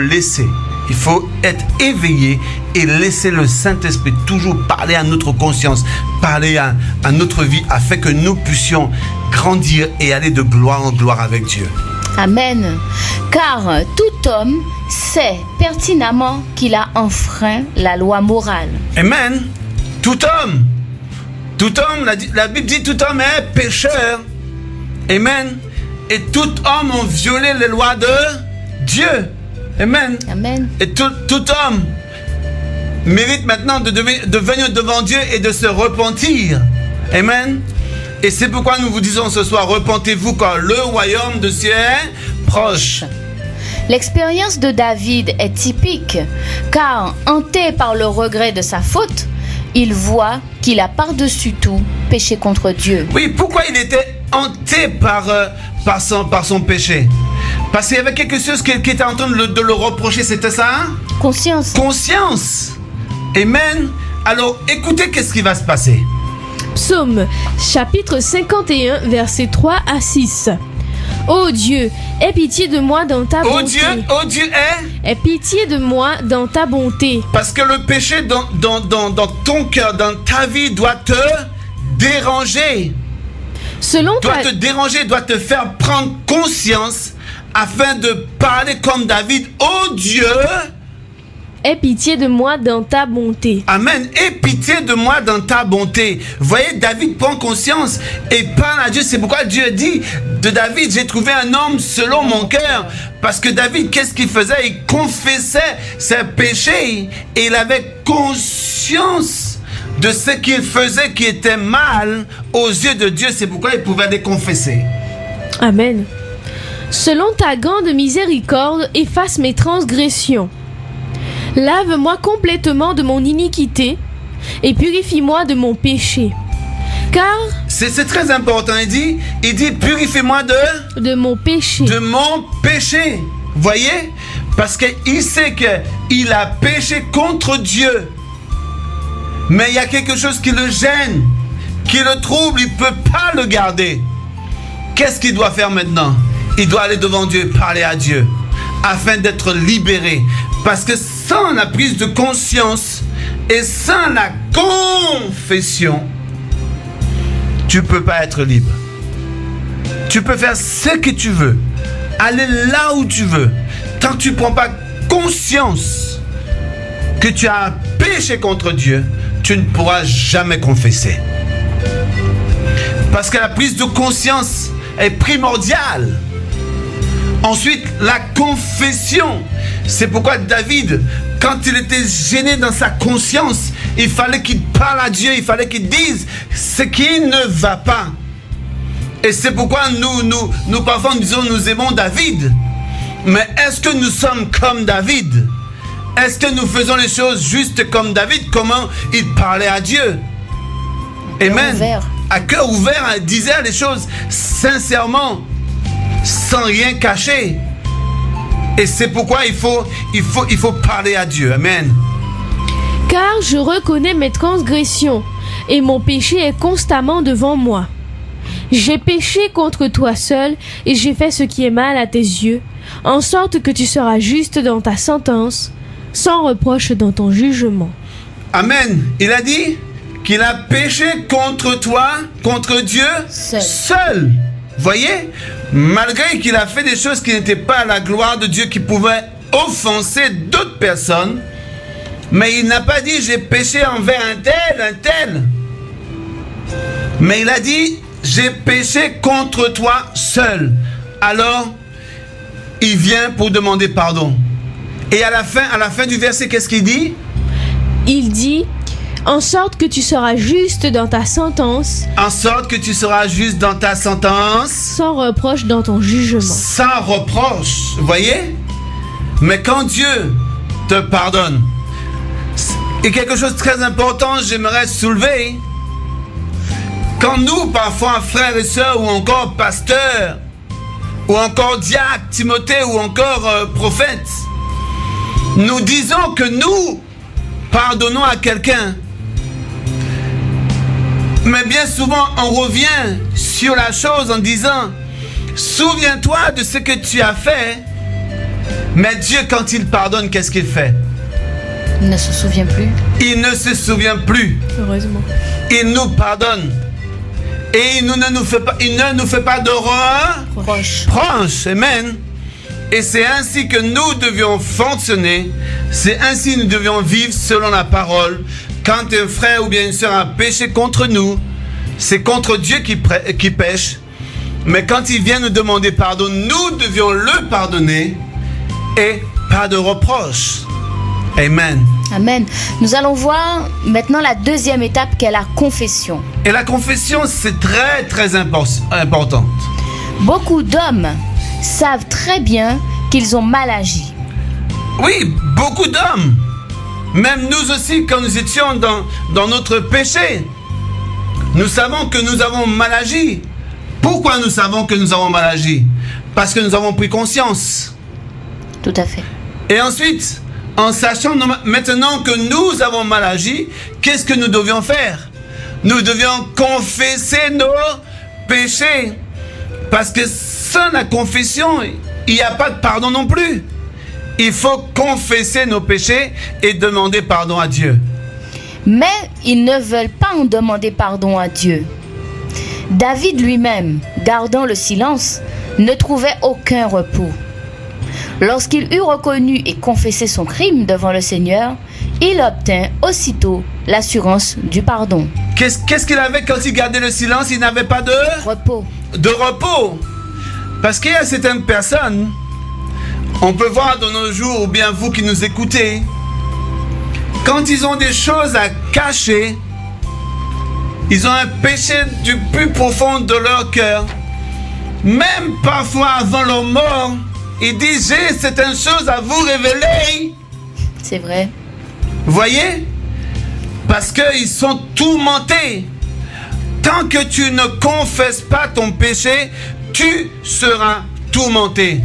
être éveillé et laisser le Saint-Esprit toujours parler à notre conscience, parler à notre vie, afin que nous puissions grandir et aller de gloire en gloire avec Dieu. Amen. Car tout homme sait pertinemment qu'il a enfreint la loi morale. Amen. Tout homme, la Bible dit tout homme est pécheur. Amen. Et tout homme a violé les lois de Dieu. Amen. Amen. Et tout homme mérite maintenant de venir devant Dieu et de se repentir. Amen. Et c'est pourquoi nous vous disons ce soir, repentez-vous car le royaume de Dieu est proche. L'expérience de David est typique, car hanté par le regret de sa faute, il voit qu'il a par-dessus tout péché contre Dieu. Oui, pourquoi il était hanté par son péché? Parce qu'il y avait quelque chose qui était en train de le reprocher, c'était ça? Conscience. Conscience. Amen. Alors, écoutez qu'est-ce qui va se passer. Psaume, chapitre 51, versets 3 à 6. Ô Dieu, aie pitié de moi dans ta bonté. Ô Dieu, aie pitié de moi dans ta bonté. Parce que le péché dans ton cœur, dans ta vie, doit te déranger. Doit te déranger, doit te faire prendre conscience afin de parler comme David. Ô Dieu, aie pitié de moi dans ta bonté. Amen. Aie pitié de moi dans ta bonté. Voyez, David prend conscience et parle à Dieu. C'est pourquoi Dieu dit de David, j'ai trouvé un homme selon mon cœur. Parce que David, qu'est-ce qu'il faisait? Il confessait ses péchés et il avait conscience de ce qu'il faisait qui était mal aux yeux de Dieu. C'est pourquoi il pouvait les confesser. Amen. Selon ta grande miséricorde, efface mes transgressions. Lave-moi complètement de mon iniquité et purifie-moi de mon péché. Car c'est très important. Il dit purifie-moi de mon péché. De mon péché. Voyez? Parce qu'il sait qu'il a péché contre Dieu. Mais il y a quelque chose qui le gêne. qui le trouble, il ne peut pas le garder. Qu'est-ce qu'il doit faire maintenant? Il doit aller devant Dieu et parler à Dieu afin d'être libéré. Parce que sans la prise de conscience et sans la confession, tu ne peux pas être libre. Tu peux faire ce que tu veux, aller là où tu veux. Tant que tu ne prends pas conscience que tu as péché contre Dieu, tu ne pourras jamais confesser. Parce que la prise de conscience est primordiale. Ensuite, la confession. C'est pourquoi David, quand il était gêné dans sa conscience, il fallait qu'il parle à Dieu, il fallait qu'il dise ce qui ne va pas. Et c'est pourquoi nous parfois nous disons nous aimons David. Mais est-ce que nous sommes comme David? Est-ce que nous faisons les choses juste comme David? Comment il parlait à Dieu? Amen. À cœur ouvert, il disait les choses sincèrement, sans rien cacher. Et c'est pourquoi il faut parler à Dieu. Amen. Car je reconnais mes transgressions, et mon péché est constamment devant moi. J'ai péché contre toi seul, et j'ai fait ce qui est mal à tes yeux, en sorte que tu seras juste dans ta sentence, sans reproche dans ton jugement. Amen. Il a dit qu'il a péché contre toi, contre Dieu, seul. Voyez, malgré qu'il a fait des choses qui n'étaient pas à la gloire de Dieu, qui pouvaient offenser d'autres personnes, mais il n'a pas dit j'ai péché envers un tel. Mais il a dit j'ai péché contre toi seul. Alors, il vient pour demander pardon. Et à la fin du verset, qu'est-ce qu'il dit? Il dit, en sorte que tu seras juste dans ta sentence. En sorte que tu seras juste dans ta sentence. Sans reproche dans ton jugement. Sans reproche. Vous voyez? Mais quand Dieu te pardonne, et quelque chose de très important, j'aimerais soulever. Quand nous, parfois, frères et sœurs, ou encore pasteurs, ou encore diacre, Timothée, ou encore prophète, nous disons que nous pardonnons à quelqu'un. Mais bien souvent, on revient sur la chose en disant, souviens-toi de ce que tu as fait. Mais Dieu, quand il pardonne, qu'est-ce qu'il fait? Il ne se souvient plus. Il ne se souvient plus. Heureusement. Il nous pardonne. Et il ne nous fait pas de reproche. Amen. Et c'est ainsi que nous devions fonctionner. C'est ainsi que nous devions vivre selon la parole. Quand un frère ou bien une sœur a péché contre nous, c'est contre Dieu qui pêche. Mais quand il vient nous demander pardon, nous devions le pardonner et pas de reproche. Amen. Amen. Nous allons voir maintenant la deuxième étape qui est la confession. Et la confession, c'est très très important. Beaucoup d'hommes savent très bien qu'ils ont mal agi. Oui, beaucoup d'hommes. Même nous aussi, quand nous étions dans notre péché, nous savons que nous avons mal agi. Pourquoi nous savons que nous avons mal agi? Parce que nous avons pris conscience. Tout à fait. Et ensuite, en sachant maintenant que nous avons mal agi, qu'est-ce que nous devions faire? Nous devions confesser nos péchés. Parce que sans la confession, il n'y a pas de pardon non plus. Il faut confesser nos péchés et demander pardon à Dieu. Mais ils ne veulent pas en demander pardon à Dieu. David lui-même, gardant le silence, ne trouvait aucun repos. Lorsqu'il eut reconnu et confessé son crime devant le Seigneur, il obtint aussitôt l'assurance du pardon. Qu'est-ce qu'il avait quand il gardait le silence? Il n'avait pas de repos. De repos. Parce qu'il y a certaines personnes, on peut voir de nos jours, ou bien vous qui nous écoutez, quand ils ont des choses à cacher, ils ont un péché du plus profond de leur cœur, même parfois avant leur mort, ils disent j'ai certaines choses à vous révéler. C'est vrai. Vous voyez? Parce qu'ils sont tourmentés. Tant que tu ne confesses pas ton péché, tu seras tourmenté.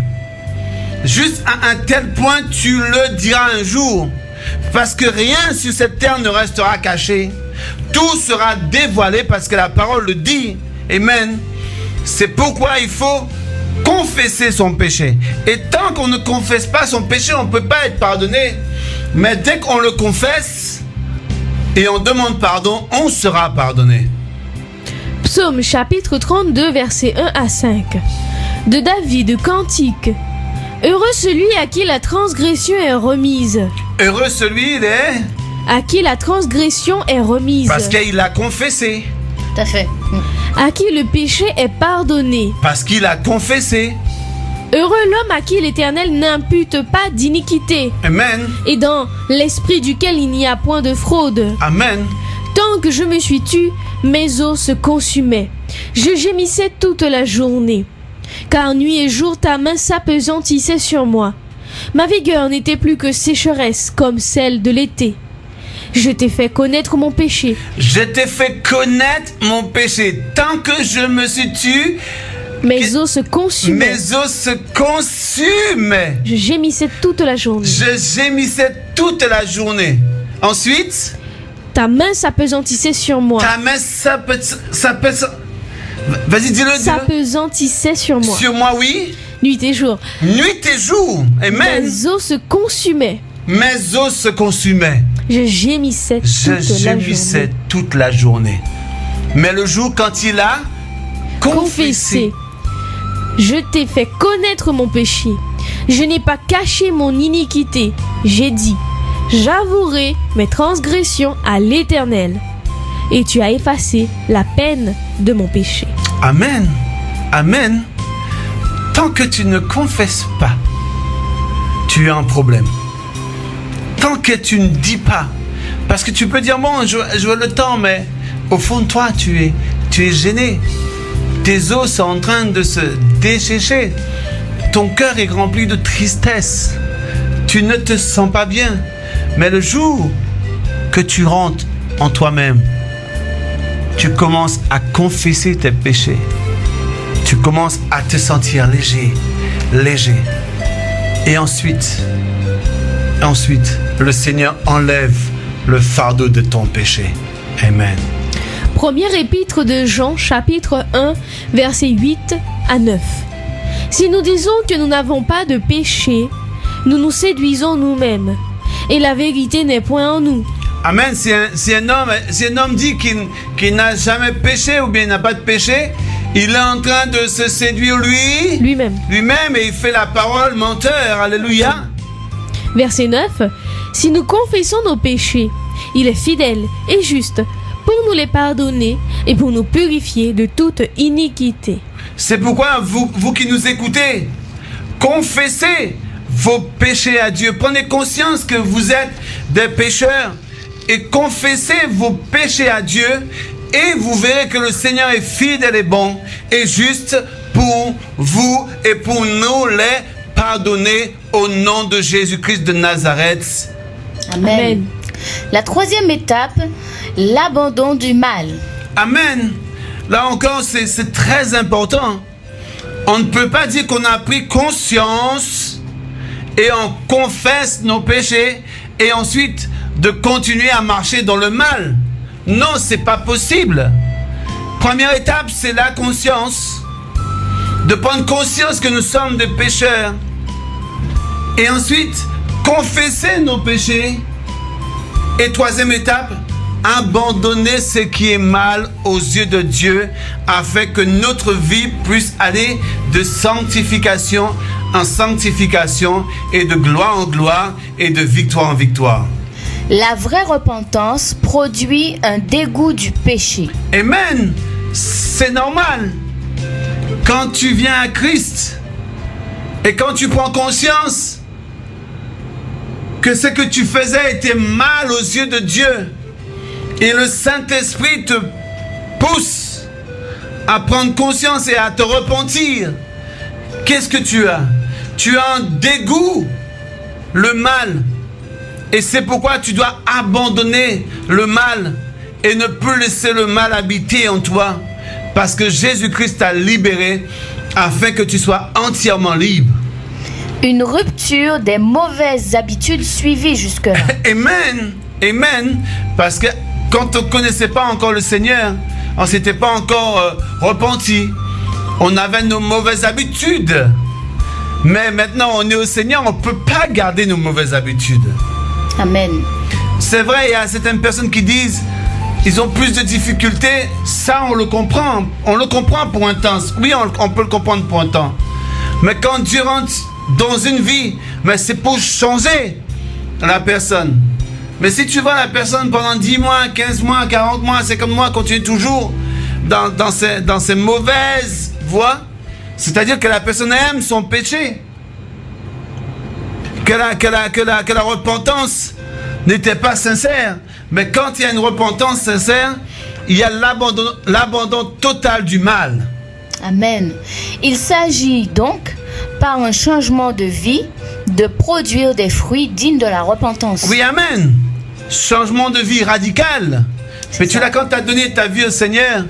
Juste à un tel point, tu le diras un jour. Parce que rien sur cette terre ne restera caché. tout sera dévoilé parce que la parole le dit. Amen. C'est pourquoi il faut confesser son péché. Et tant qu'on ne confesse pas son péché, on ne peut pas être pardonné. Mais dès qu'on le confesse et on demande pardon, on sera pardonné. Psaume chapitre 32, versets 1 à 5. De David, cantique. Heureux celui à qui la transgression est remise. Heureux celui, il est... À qui la transgression est remise. Parce qu'il a confessé. Tout à fait. À qui le péché est pardonné. Parce qu'il a confessé. Heureux l'homme à qui l'Éternel n'impute pas d'iniquité. Amen. Et dans l'esprit duquel il n'y a point de fraude. Amen. Tant que je me suis tue, mes os se consumaient. Je gémissais toute la journée. Car nuit et jour ta main s'appesantissait sur moi. Ma vigueur n'était plus que sécheresse comme celle de l'été. Je t'ai fait connaître mon péché. Je t'ai fait connaître mon péché. Tant que je me suis tué, mes os se consumaient. Mes os se consumaient. Je gémissais toute la journée. Je gémissais toute la journée. Ensuite, ta main s'appesantissait sur moi. Ta main s'appesantissait. Vas-y, dis-le. S'appesantissait sur moi. Sur moi, oui. Nuit et jour. Nuit et jour. Amen. Mes os se consumaient. Mes os se consumaient. Je gémissais toute la journée. Mais le jour quand il a confessé. Je t'ai fait connaître mon péché. Je n'ai pas caché mon iniquité. J'ai dit, j'avouerai mes transgressions à l'Éternel. Et tu as effacé la peine de mon péché. Amen. Amen. Tant que tu ne confesses pas, tu as un problème. Tant que tu ne dis pas, parce que tu peux dire, bon, je veux le temps, mais au fond de toi, tu es gêné. Tes os sont en train de se dessécher. Ton cœur est rempli de tristesse. Tu ne te sens pas bien. Mais le jour que tu rentres en toi-même, tu commences à confesser tes péchés. Tu commences à te sentir léger. Et ensuite, le Seigneur enlève le fardeau de ton péché. Amen. Première épître de Jean, chapitre 1, versets 8 à 9. Si nous disons que nous n'avons pas de péché, nous nous séduisons nous-mêmes, et la vérité n'est point en nous. Amen. Si un homme dit qu'il n'a jamais péché ou bien il n'a pas de péché, il est en train de se séduire lui-même et il fait la parole menteur. Alléluia. Verset 9. Si nous confessons nos péchés, il est fidèle et juste pour nous les pardonner et pour nous purifier de toute iniquité. C'est pourquoi vous qui nous écoutez, confessez vos péchés à Dieu. Prenez conscience que vous êtes des pécheurs et confessez vos péchés à Dieu et vous verrez que le Seigneur est fidèle et bon et juste pour vous et pour nous les pardonner au nom de Jésus-Christ de Nazareth. Amen. La troisième étape, l'abandon du mal. Amen. Là encore, c'est très important. On ne peut pas dire qu'on a pris conscience et on confesse nos péchés et ensuite de continuer à marcher dans le mal. Non, c'est pas possible. Première étape, c'est la conscience. De prendre conscience que nous sommes des pécheurs. Et ensuite, confesser nos péchés. Et troisième étape, abandonner ce qui est mal aux yeux de Dieu afin que notre vie puisse aller de sanctification en sanctification et de gloire en gloire et de victoire en victoire. La vraie repentance produit un dégoût du péché. Amen. C'est normal. Quand tu viens à Christ et quand tu prends conscience que ce que tu faisais était mal aux yeux de Dieu et le Saint-Esprit te pousse à prendre conscience et à te repentir, qu'est-ce que tu as? Tu as un dégoût, le mal. Et c'est pourquoi tu dois abandonner le mal et ne plus laisser le mal habiter en toi. Parce que Jésus-Christ t'a libéré afin que tu sois entièrement libre. Une rupture des mauvaises habitudes suivies jusque-là. Amen. Amen. Parce que quand on ne connaissait pas encore le Seigneur, on ne s'était pas encore repenti. On avait nos mauvaises habitudes. Mais maintenant, on est au Seigneur, on ne peut pas garder nos mauvaises habitudes. Amen. C'est vrai, il y a certaines personnes qui disent ils ont plus de difficultés. Ça, on le comprend. On le comprend pour un temps. Oui, on peut le comprendre pour un temps. Mais quand Dieu rentre dans une vie, mais c'est pour changer la personne. Mais si tu vois la personne pendant 10 mois, 15 mois, 40 mois, 50 mois, continue toujours dans ces mauvaises voies, c'est-à-dire que la personne aime son péché. Que la repentance n'était pas sincère. Mais quand il y a une repentance sincère, il y a l'abandon total du mal. Amen. Il s'agit donc, par un changement de vie, de produire des fruits dignes de la repentance. Oui, amen. Changement de vie radical. Mais tu l'as, quand tu as donné ta vie au Seigneur,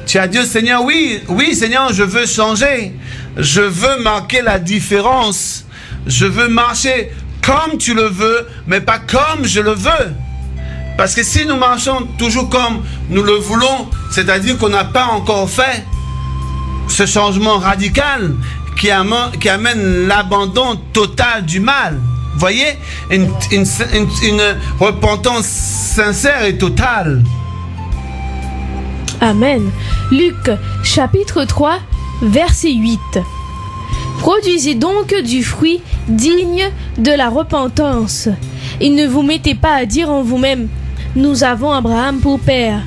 tu as dit au Seigneur, oui, Seigneur, je veux changer. Je veux marquer la différence. Je veux marcher comme tu le veux, mais pas comme je le veux. Parce que si nous marchons toujours comme nous le voulons, c'est-à-dire qu'on n'a pas encore fait ce changement radical qui amène l'abandon total du mal. Vous voyez, une repentance sincère et totale. Amen. Luc, chapitre 3, verset 8. Produisez donc du fruit digne de la repentance. Et ne vous mettez pas à dire en vous-même, nous avons Abraham pour père.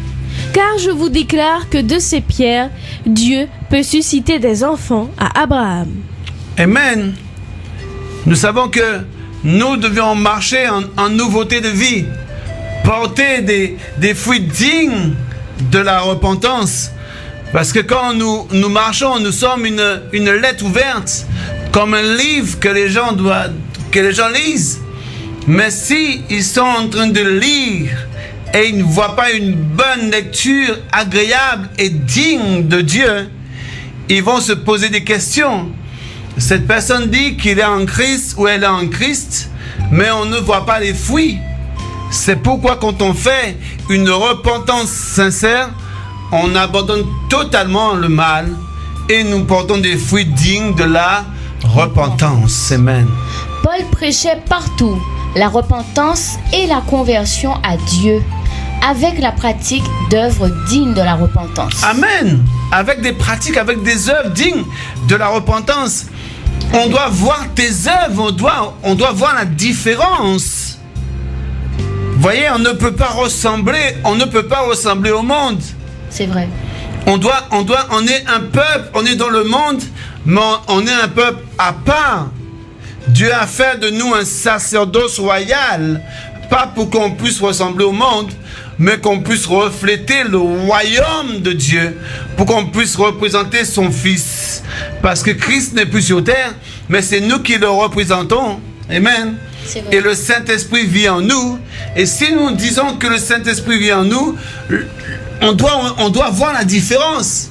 Car je vous déclare que de ces pierres, Dieu peut susciter des enfants à Abraham. Amen. Nous savons que nous devions marcher en nouveauté de vie, porter des fruits dignes de la repentance. Parce que quand nous marchons, nous sommes une lettre ouverte, comme un livre que les gens lisent. Mais si ils sont en train de lire et ils ne voient pas une bonne lecture agréable et digne de Dieu, ils vont se poser des questions. Cette personne dit qu'il est en Christ ou elle est en Christ, mais on ne voit pas les fruits. C'est pourquoi quand on fait une repentance sincère, on abandonne totalement le mal et nous portons des fruits dignes de la repentance. Amen. Paul prêchait partout la repentance et la conversion à Dieu avec la pratique d'œuvres dignes de la repentance. Amen. Avec des pratiques, avec des œuvres dignes de la repentance. On doit voir tes œuvres, on doit voir la différence. Vous voyez, on ne peut pas ressembler au monde. C'est vrai. On est un peuple, on est dans le monde, mais on est un peuple à part. Dieu a fait de nous un sacerdoce royal, pas pour qu'on puisse ressembler au monde, mais qu'on puisse refléter le royaume de Dieu, pour qu'on puisse représenter son Fils. Parce que Christ n'est plus sur terre, mais c'est nous qui le représentons. Amen. Et le Saint-Esprit vit en nous. Et si nous disons que le Saint-Esprit vit en nous, on doit voir la différence.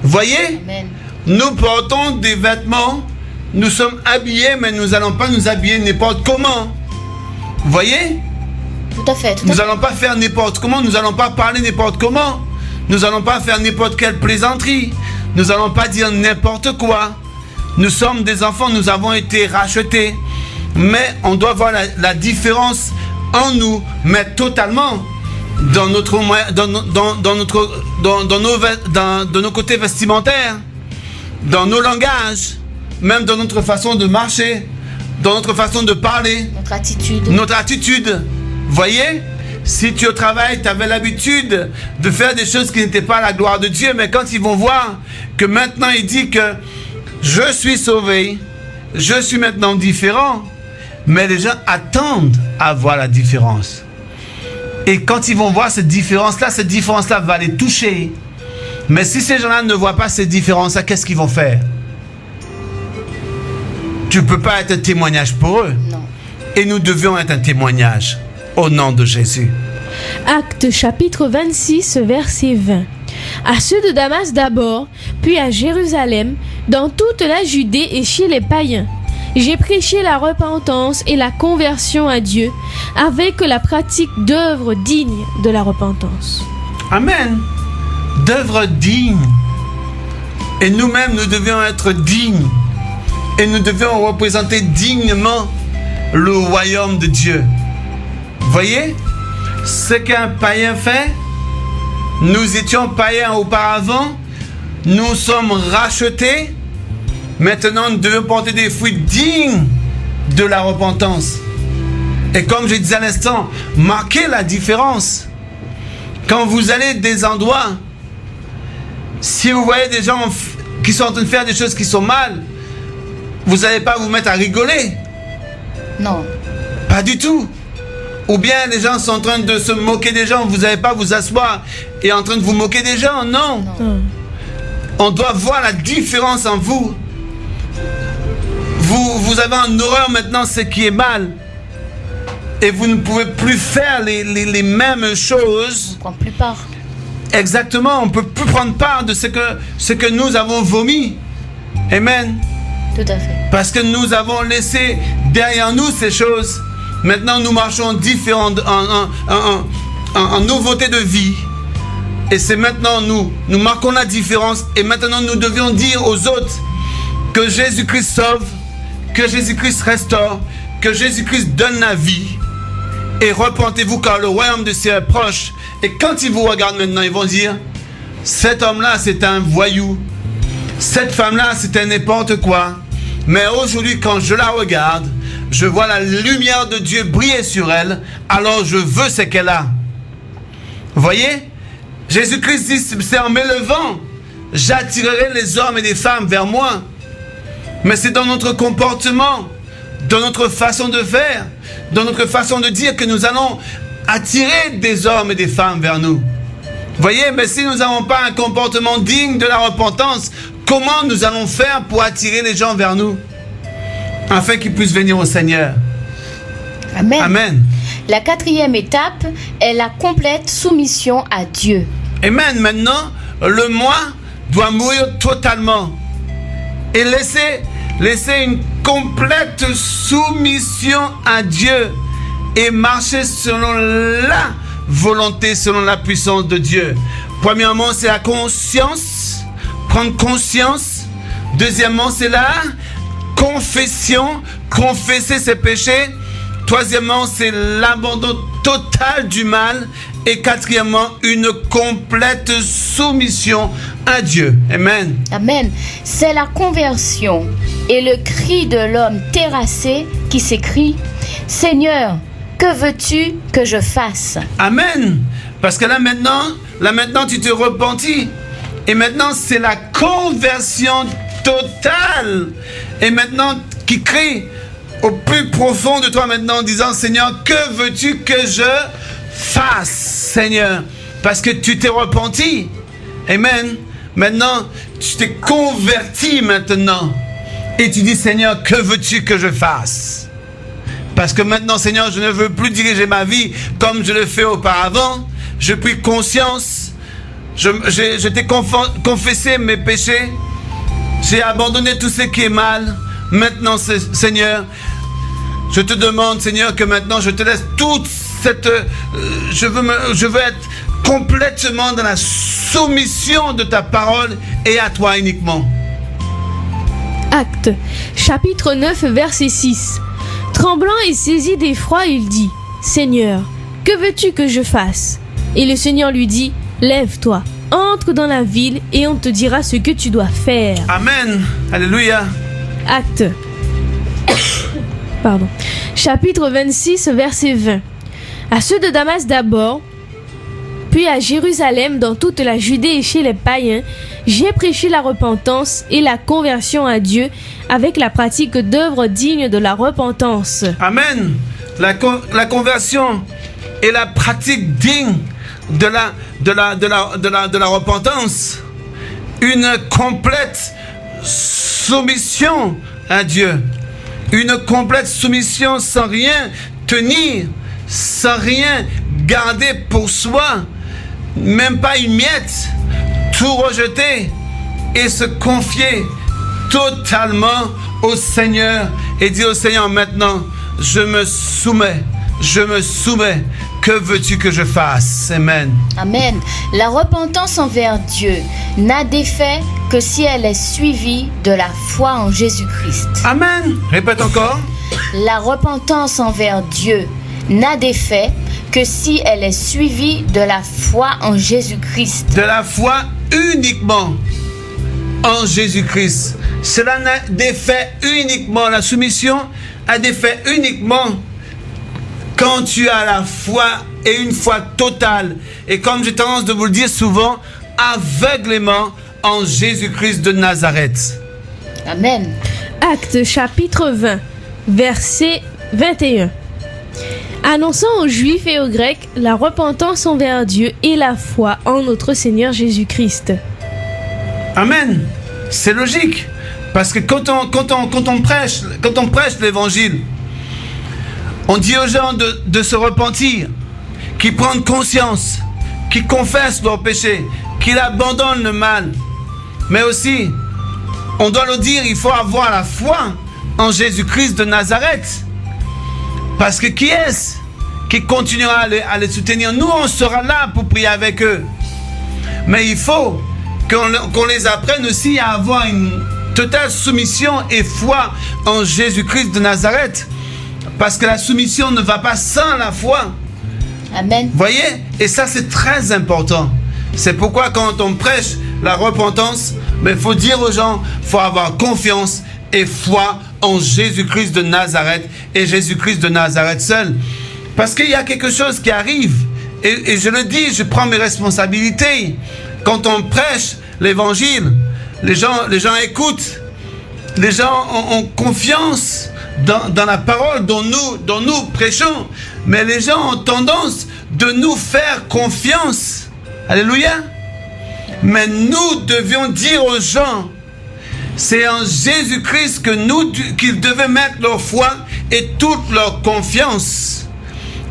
Voyez? Amen. Nous portons des vêtements, nous sommes habillés, mais nous n'allons pas nous habiller n'importe comment. Voyez? Tout à fait. Nous n'allons pas faire n'importe comment, nous n'allons pas parler n'importe comment. Nous n'allons pas faire n'importe quelle plaisanterie. Nous n'allons pas dire n'importe quoi. Nous sommes des enfants, nous avons été rachetés. Mais on doit voir la différence en nous, mais totalement dans nos côtés vestimentaires, dans nos langages, même dans notre façon de marcher, dans notre façon de parler, notre attitude. Voyez, si tu au travail, tu avais l'habitude de faire des choses qui n'étaient pas la gloire de Dieu, mais quand ils vont voir que maintenant il dit que je suis sauvé, je suis maintenant différent, mais les gens attendent à voir la différence. Et quand ils vont voir cette différence-là va les toucher. Mais si ces gens-là ne voient pas cette différence-là, qu'est-ce qu'ils vont faire? Tu ne peux pas être un témoignage pour eux. Non. Et nous devions être un témoignage au nom de Jésus. Actes chapitre 26, verset 20. À ceux de Damas d'abord, puis à Jérusalem, dans toute la Judée et chez les païens. J'ai prêché la repentance et la conversion à Dieu avec la pratique d'œuvres dignes de la repentance. Amen. D'œuvres dignes. Et nous-mêmes, nous devions être dignes. Et nous devions représenter dignement le royaume de Dieu. Voyez, ce qu'un païen fait, nous étions païens auparavant, nous sommes rachetés, maintenant nous devons porter des fruits dignes de la repentance. Et comme je disais à l'instant, marquez la différence. Quand vous allez des endroits, si vous voyez des gens qui sont en train de faire des choses qui sont mal, vous n'allez pas vous mettre à rigoler. Non. Pas du tout. Ou bien les gens sont en train de se moquer des gens, vous n'allez pas vous asseoir et en train de vous moquer des gens, non. On doit voir la différence en vous. Vous avez en horreur maintenant ce qui est mal. Et vous ne pouvez plus faire les mêmes choses. On ne prend plus part. Exactement, on ne peut plus prendre part de ce que nous avons vomi. Amen. Tout à fait. Parce que nous avons laissé derrière nous ces choses. Maintenant, nous marchons différents en nouveauté de vie. Et c'est maintenant nous marquons la différence. Et maintenant, nous devions dire aux autres que Jésus-Christ sauve, que Jésus-Christ restaure, que Jésus-Christ donne la vie. Et repentez-vous car le royaume de Dieu est proche. Et quand ils vous regardent maintenant, ils vont dire, cet homme-là, c'est un voyou. Cette femme-là, c'était n'importe quoi. Mais aujourd'hui, quand je la regarde, je vois la lumière de Dieu briller sur elle. Alors je veux ce qu'elle a. Vous voyez? Jésus-Christ dit, c'est en m'élevant, j'attirerai les hommes et les femmes vers moi. Mais c'est dans notre comportement, dans notre façon de faire, dans notre façon de dire que nous allons attirer des hommes et des femmes vers nous. Vous voyez, mais si nous n'avons pas un comportement digne de la repentance, comment nous allons faire pour attirer les gens vers nous, afin qu'ils puissent venir au Seigneur? Amen. Amen. La 4e étape est la complète soumission à Dieu. Amen. Maintenant, le moi doit mourir totalement et laisser une complète soumission à Dieu et marcher selon la volonté, selon la puissance de Dieu. Premièrement, c'est la conscience, prendre conscience. Deuxièmement, c'est la confession, confesser ses péchés. Troisièmement, c'est l'abandon total du mal. Et quatrièmement, une complète soumission à Dieu. Amen. Amen. C'est la conversion et le cri de l'homme terrassé qui s'écrie « Seigneur, que veux-tu que je fasse ?» Amen. Parce que là maintenant, tu te repentis. Et maintenant, c'est la conversion totale. Et maintenant, qui crie au plus profond de toi maintenant en disant « Seigneur, que veux-tu que je fasse, Seigneur ?» Parce que tu t'es repenti. Amen. Maintenant, tu t'es converti maintenant. Et tu dis « Seigneur, que veux-tu que je fasse ?» Parce que maintenant, Seigneur, je ne veux plus diriger ma vie comme je le fais auparavant. J'ai pris conscience. Je t'ai confessé mes péchés. J'ai abandonné tout ce qui est mal. Maintenant, Seigneur, je te demande, Seigneur, que maintenant je te laisse toute cette... je veux être complètement dans la soumission de ta parole et à toi uniquement. Actes, chapitre 9, verset 6. Tremblant et saisi d'effroi, il dit, « Seigneur, que veux-tu que je fasse ?» Et le Seigneur lui dit, « Lève-toi, entre dans la ville et on te dira ce que tu dois faire. » Amen. Alléluia. Actes. Chapitre 26, verset 20. À ceux de Damas d'abord, puis à Jérusalem, dans toute la Judée et chez les païens, j'ai prêché la repentance et la conversion à Dieu avec la pratique d'œuvres dignes de la repentance. Amen. La conversion et la pratique digne de la repentance. Une complète soumission à Dieu. Une complète soumission sans rien tenir, sans rien garder pour soi, même pas une miette, tout rejeter et se confier totalement au Seigneur et dire au Seigneur maintenant, je me soumets, je me soumets. Que veux-tu que je fasse? Amen. Amen. La repentance envers Dieu n'a d'effet que si elle est suivie de la foi en Jésus-Christ. Amen. Répète encore. La repentance envers Dieu n'a d'effet que si elle est suivie de la foi en Jésus-Christ. De la foi uniquement en Jésus-Christ. Cela n'a d'effet uniquement, la soumission a d'effet uniquement quand tu as la foi et une foi totale. Et comme j'ai tendance de vous le dire souvent, aveuglément en Jésus-Christ de Nazareth. Amen. Actes chapitre 20, verset 21. Annonçant aux Juifs et aux Grecs la repentance envers Dieu et la foi en notre Seigneur Jésus-Christ. Amen. C'est logique. Parce que quand on prêche l'évangile, on dit aux gens de se repentir, qu'ils prennent conscience, qu'ils confessent leurs péchés, qu'ils abandonnent le mal. Mais aussi, on doit le dire, il faut avoir la foi en Jésus-Christ de Nazareth. Parce que qui est-ce qui continuera à les soutenir? Nous, on sera là pour prier avec eux. Mais il faut qu'on les apprenne aussi à avoir une totale soumission et foi en Jésus-Christ de Nazareth. Parce que la soumission ne va pas sans la foi. Amen. Voyez? Et ça, c'est très important. C'est pourquoi quand on prêche la repentance, il faut dire aux gens, il faut avoir confiance et foi en Jésus-Christ de Nazareth et Jésus-Christ de Nazareth seul. Parce qu'il y a quelque chose qui arrive. Et je le dis, je prends mes responsabilités. Quand on prêche l'évangile, les gens écoutent. Les gens ont confiance dans la parole dont nous prêchons. Mais les gens ont tendance de nous faire confiance. Alléluia. Mais nous devions dire aux gens, c'est en Jésus-Christ qu'ils devaient mettre leur foi et toute leur confiance.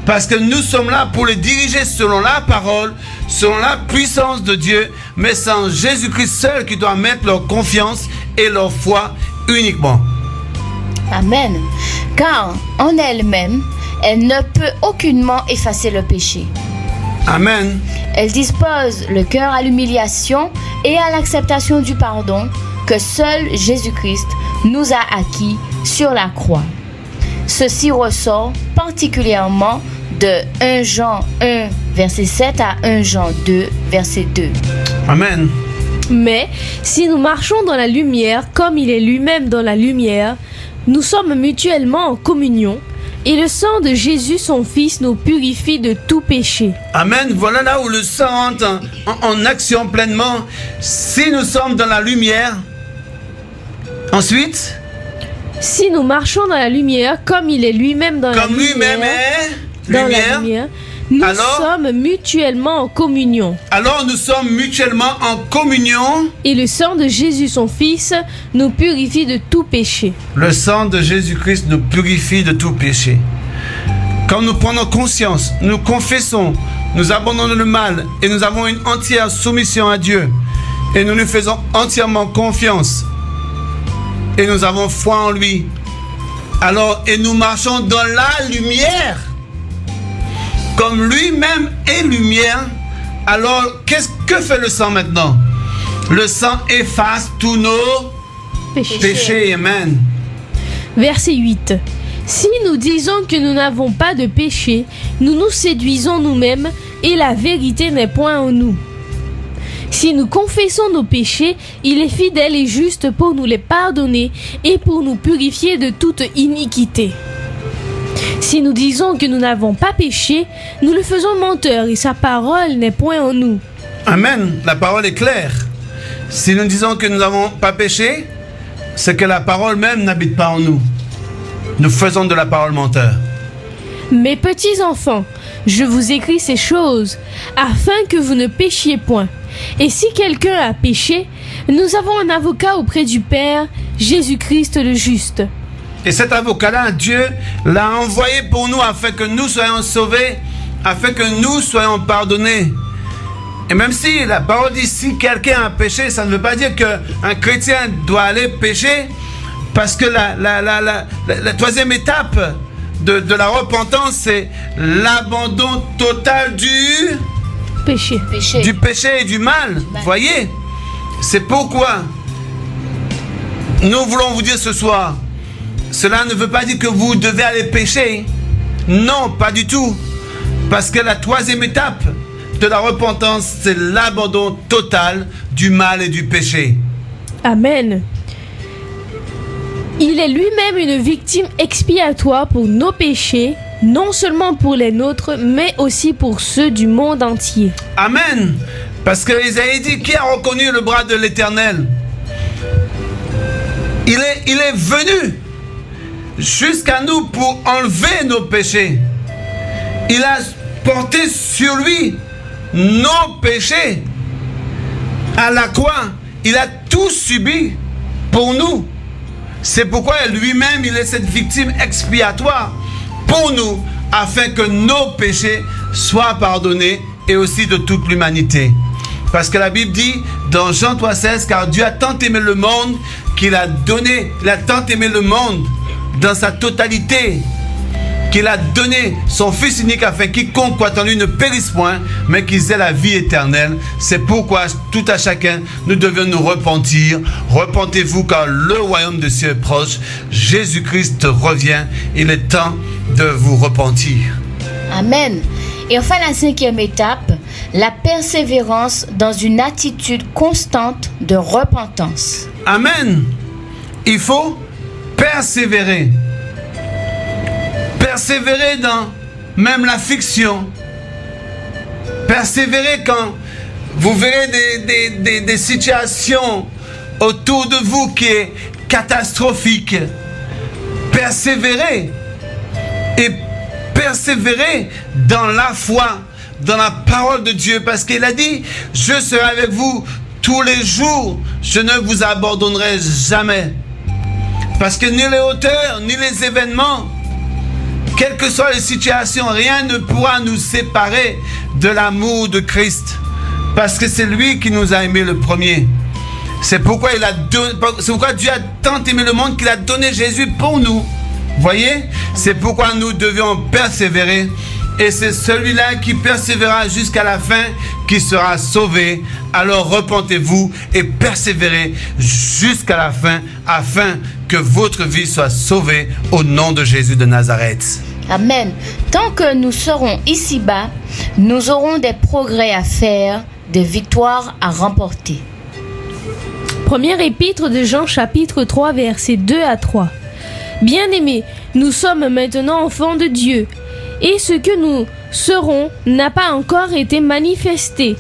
Parce que nous sommes là pour les diriger selon la parole, selon la puissance de Dieu. Mais c'est en Jésus-Christ seul qu'ils doivent mettre leur confiance et leur foi uniquement. Amen. Car en elle-même, elle ne peut aucunement effacer le péché. Amen. Elle dispose le cœur à l'humiliation et à l'acceptation du pardon que seul Jésus-Christ nous a acquis sur la croix. Ceci ressort particulièrement de 1 Jean 1, verset 7 à 1 Jean 2, verset 2. Amen. Mais si nous marchons dans la lumière comme il est lui-même dans la lumière, nous sommes mutuellement en communion et le sang de Jésus son Fils nous purifie de tout péché. Amen. Voilà là où le sang entre en action pleinement. Si nous sommes dans la lumière, ensuite, si nous marchons dans la lumière comme il est lui-même dans la lumière, la lumière, nous sommes mutuellement en communion. Alors nous sommes mutuellement en communion. Et le sang de Jésus son Fils nous purifie de tout péché. Le sang de Jésus-Christ nous purifie de tout péché. Quand nous prenons conscience, nous confessons, nous abandonnons le mal et nous avons une entière soumission à Dieu et nous lui faisons entièrement confiance et nous avons foi en lui. Alors, et nous marchons dans la lumière comme lui-même est lumière. Alors, que fait le sang maintenant? Le sang efface tous nos péchés. Amen. Verset 8. Si nous disons que nous n'avons pas de péché, nous nous séduisons nous-mêmes et la vérité n'est point en nous. Si nous confessons nos péchés, il est fidèle et juste pour nous les pardonner et pour nous purifier de toute iniquité. Si nous disons que nous n'avons pas péché, nous le faisons menteur et sa parole n'est point en nous. Amen. La parole est claire. Si nous disons que nous n'avons pas péché, c'est que la parole même n'habite pas en nous. Nous faisons de la parole menteur. Mes petits enfants, je vous écris ces choses afin que vous ne péchiez point. Et si quelqu'un a péché, nous avons un avocat auprès du Père, Jésus-Christ le juste. Et cet avocat-là, Dieu l'a envoyé pour nous afin que nous soyons sauvés, afin que nous soyons pardonnés. Et même si la parole dit si quelqu'un a péché, ça ne veut pas dire qu'un chrétien doit aller pécher, parce que la troisième étape de la repentance, c'est l'abandon total du Péché. péché et du mal. Voyez, c'est pourquoi nous voulons vous dire ce soir, cela ne veut pas dire que vous devez aller pécher. Non, pas du tout. Parce que la troisième étape de la repentance, c'est l'abandon total du mal et du péché. Amen. Il est lui-même une victime expiatoire pour nos péchés, non seulement pour les nôtres, mais aussi pour ceux du monde entier. Amen. Parce que Isaïe dit, qui a reconnu le bras de l'Éternel? Il est venu jusqu'à nous pour enlever nos péchés. Il a porté sur lui nos péchés. À la croix, il a tout subi pour nous. C'est pourquoi lui-même, il est cette victime expiatoire pour nous, afin que nos péchés soient pardonnés et aussi de toute l'humanité. Parce que la Bible dit dans Jean 3,16, car Dieu a tant aimé le monde qu'il a donné, il a tant aimé le monde dans sa totalité, qu'il a donné son Fils unique afin quiconque croit en lui ne périsse point, mais qu'il ait la vie éternelle. C'est pourquoi tout à chacun, nous devons nous repentir. Repentez-vous car le royaume de Dieu est proche. Jésus-Christ revient. Il est temps de vous repentir. Amen. Et enfin, la cinquième étape, la persévérance dans une attitude constante de repentance. Amen. Il faut persévérer. Persévérer dans même l'affliction. Persévérer quand vous verrez des situations autour de vous qui est catastrophique. Persévérer. Et persévérer dans la foi, dans la parole de Dieu. Parce qu'il a dit, je serai avec vous tous les jours. Je ne vous abandonnerai jamais. Parce que ni les hauteurs, ni les événements, quelles que soient les situations, rien ne pourra nous séparer de l'amour de Christ. Parce que c'est lui qui nous a aimés le premier. C'est pourquoi Dieu a tant aimé le monde qu'il a donné Jésus pour nous. Voyez? C'est pourquoi nous devions persévérer. Et c'est celui-là qui persévérera jusqu'à la fin qui sera sauvé. Alors repentez-vous et persévérez jusqu'à la fin afin que votre vie soit sauvée au nom de Jésus de Nazareth. Amen. Tant que nous serons ici-bas, nous aurons des progrès à faire, des victoires à remporter. Première épître de Jean chapitre 3 versets 2 à 3. Bien-aimés, nous sommes maintenant enfants de Dieu, et ce que nous serons n'a pas encore été manifesté.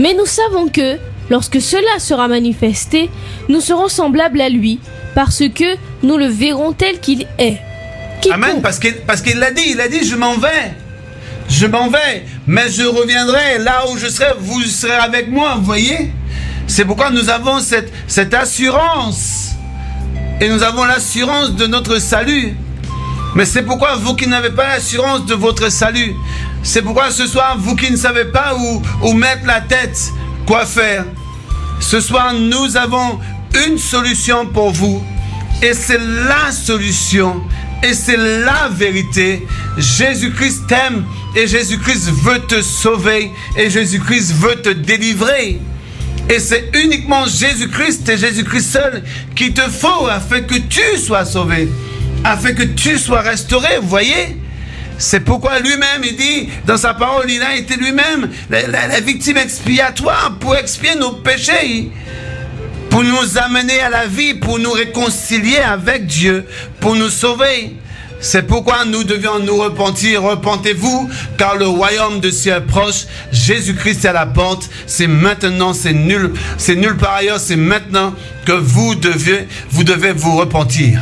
Mais nous savons que, lorsque cela sera manifesté, nous serons semblables à lui, parce que nous le verrons tel qu'il est. Amen, parce qu'il l'a dit, je m'en vais, mais je reviendrai là où je serai, vous serez avec moi, vous voyez? C'est pourquoi nous avons cette assurance, et nous avons l'assurance de notre salut. Mais c'est pourquoi vous qui n'avez pas l'assurance de votre salut, c'est pourquoi ce soir, vous qui ne savez pas où mettre la tête, quoi faire, ce soir, nous avons une solution pour vous, et c'est la solution, et c'est la vérité. Jésus-Christ t'aime, et Jésus-Christ veut te sauver, et Jésus-Christ veut te délivrer. Et c'est uniquement Jésus-Christ et Jésus-Christ seul qu'il te faut afin que tu sois sauvé, afin que tu sois restauré, vous voyez? C'est pourquoi lui-même, il dit, dans sa parole, il a été lui-même la victime expiatoire pour expier nos péchés, pour nous amener à la vie, pour nous réconcilier avec Dieu, pour nous sauver. C'est pourquoi nous devions nous repentir. Repentez-vous, car le royaume de Dieu est proche. Jésus-Christ est à la porte. C'est maintenant, c'est nulle part ailleurs. C'est maintenant que vous devez vous repentir.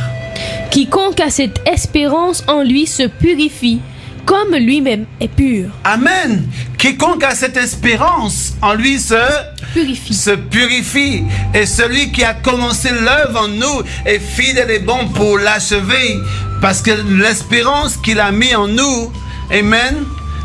Quiconque a cette espérance en lui se purifie, comme lui-même est pur. Amen. Quiconque a cette espérance en lui se purifie. Et celui qui a commencé l'œuvre en nous est fidèle et bon pour l'achever. Parce que l'espérance qu'il a mis en nous, amen,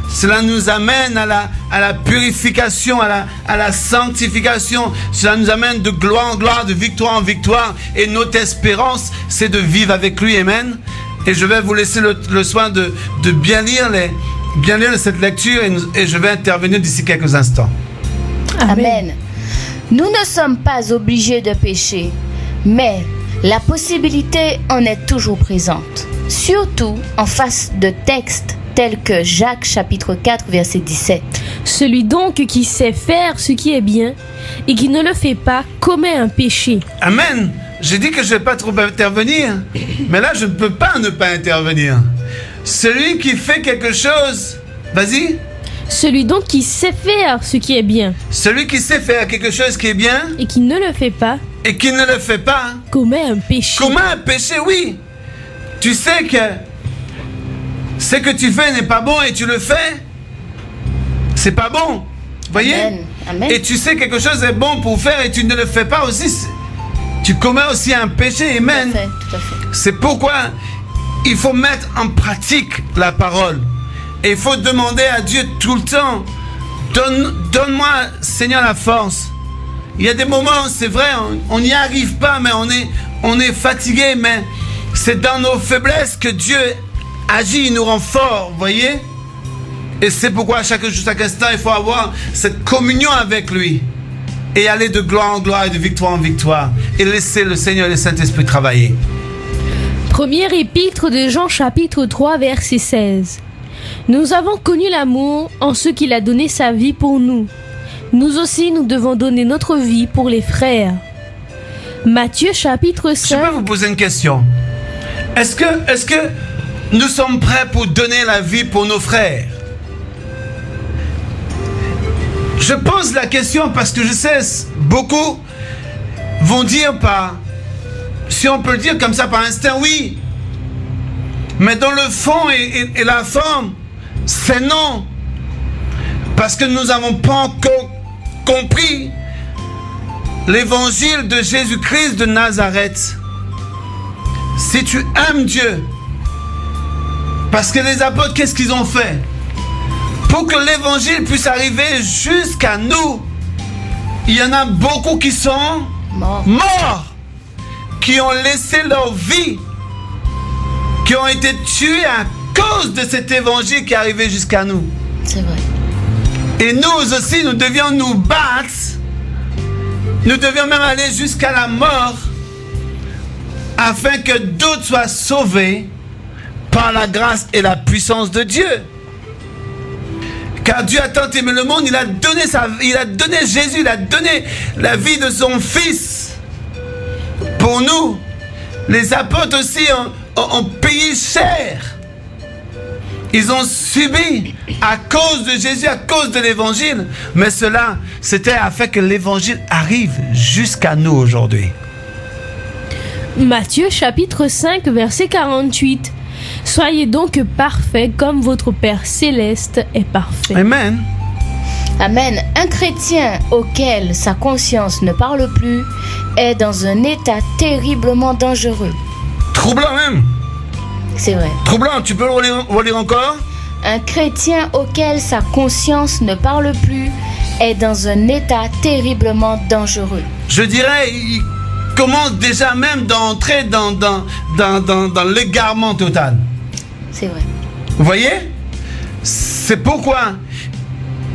cela nous amène à la purification, à la sanctification. Cela nous amène de gloire en gloire, de victoire en victoire. Et notre espérance, c'est de vivre avec lui, amen. Et je vais vous laisser le soin de bien lire cette lecture et je vais intervenir d'ici quelques instants. Amen. Nous ne sommes pas obligés de pécher, mais la possibilité en est toujours présente, surtout en face de textes tels que Jacques chapitre 4 verset 17. Celui donc qui sait faire ce qui est bien et qui ne le fait pas commet un péché. Amen. J'ai dit que je ne vais pas trop intervenir, mais là je ne peux pas ne pas intervenir. Celui qui fait quelque chose, vas-y. Celui donc qui sait faire ce qui est bien. Celui qui sait faire quelque chose qui est bien et qui ne le fait pas. Et qui ne le fait pas. Commet un péché. Commet un péché, oui. Tu sais que ce que tu fais n'est pas bon et tu le fais. C'est pas bon. Voyez? Amen. Amen. Et tu sais que quelque chose est bon pour faire et tu ne le fais pas aussi. Tu commets aussi un péché. Amen. Tout à fait. C'est pourquoi il faut mettre en pratique la parole. Et il faut demander à Dieu tout le temps, donne-moi, Seigneur, la force. Il y a des moments, c'est vrai, on n'y arrive pas, mais on est fatigué, mais c'est dans nos faiblesses que Dieu agit, il nous rend forts, voyez? Et c'est pourquoi chaque instant, il faut avoir cette communion avec lui. Et aller de gloire en gloire et de victoire en victoire. Et laisser le Seigneur et le Saint-Esprit travailler. Première épître de Jean chapitre 3 verset 16. Nous avons connu l'amour en ce qu'il a donné sa vie pour nous. Nous aussi, nous devons donner notre vie pour les frères. Matthieu chapitre 5. Je peux vous poser une question. Est-ce que nous sommes prêts pour donner la vie pour nos frères? Je pose la question parce que je sais, beaucoup vont dire si on peut le dire comme ça par instinct, oui. Mais dans le fond et la forme, c'est non. Parce que nous n'avons pas encore compris l'évangile de Jésus-Christ de Nazareth. Si tu aimes Dieu, parce que les apôtres, qu'est-ce qu'ils ont fait? Pour que l'évangile puisse arriver jusqu'à nous, il y en a beaucoup qui sont morts, qui ont laissé leur vie, qui ont été tués à cause de cet évangile qui est arrivé jusqu'à nous. C'est vrai. Et nous aussi, nous devions nous battre, nous devions même aller jusqu'à la mort, afin que d'autres soient sauvés par la grâce et la puissance de Dieu. Car Dieu a tant aimé le monde, il a donné Jésus, il a donné la vie de son Fils pour nous. Les apôtres aussi ont payé cher. Ils ont subi à cause de Jésus, à cause de l'évangile. Mais cela, c'était afin que l'évangile arrive jusqu'à nous aujourd'hui. Matthieu chapitre 5 verset 48. Soyez donc parfaits comme votre Père céleste est parfait. Amen. Amen. Un chrétien auquel sa conscience ne parle plus est dans un état terriblement dangereux. Troublant même. C'est vrai. Troublant, tu peux le relire encore? Un chrétien auquel sa conscience ne parle plus est dans un état terriblement dangereux. Je dirais, il commence déjà même d'entrer dans l'égarement total. C'est vrai. Vous voyez? C'est pourquoi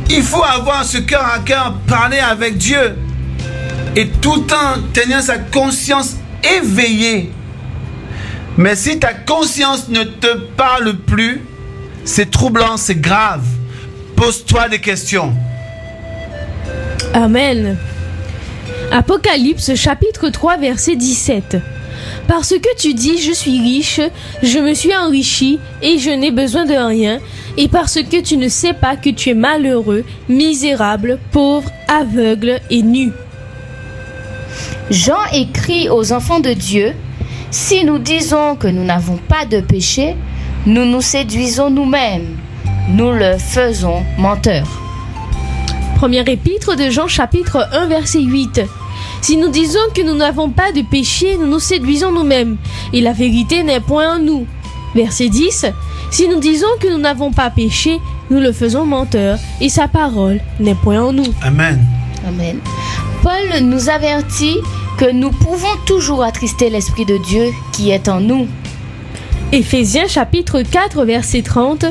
il faut avoir ce cœur à cœur, parler avec Dieu et tout le temps tenir sa conscience éveillée. Mais si ta conscience ne te parle plus, c'est troublant, c'est grave. Pose-toi des questions. Amen. Apocalypse chapitre 3 verset 17. Parce que tu dis, je suis riche, je me suis enrichi et je n'ai besoin de rien, et parce que tu ne sais pas que tu es malheureux, misérable, pauvre, aveugle et nu. Jean écrit aux enfants de Dieu, si nous disons que nous n'avons pas de péché, nous nous séduisons nous-mêmes, nous le faisons menteur. Première épître de Jean chapitre 1 verset 8. Si nous disons que nous n'avons pas de péché, nous nous séduisons nous-mêmes, et la vérité n'est point en nous. Verset 10. Si nous disons que nous n'avons pas péché, nous le faisons menteur, et sa parole n'est point en nous. Amen. Amen. Paul nous avertit que nous pouvons toujours attrister l'Esprit de Dieu qui est en nous. Éphésiens chapitre 4 verset 30.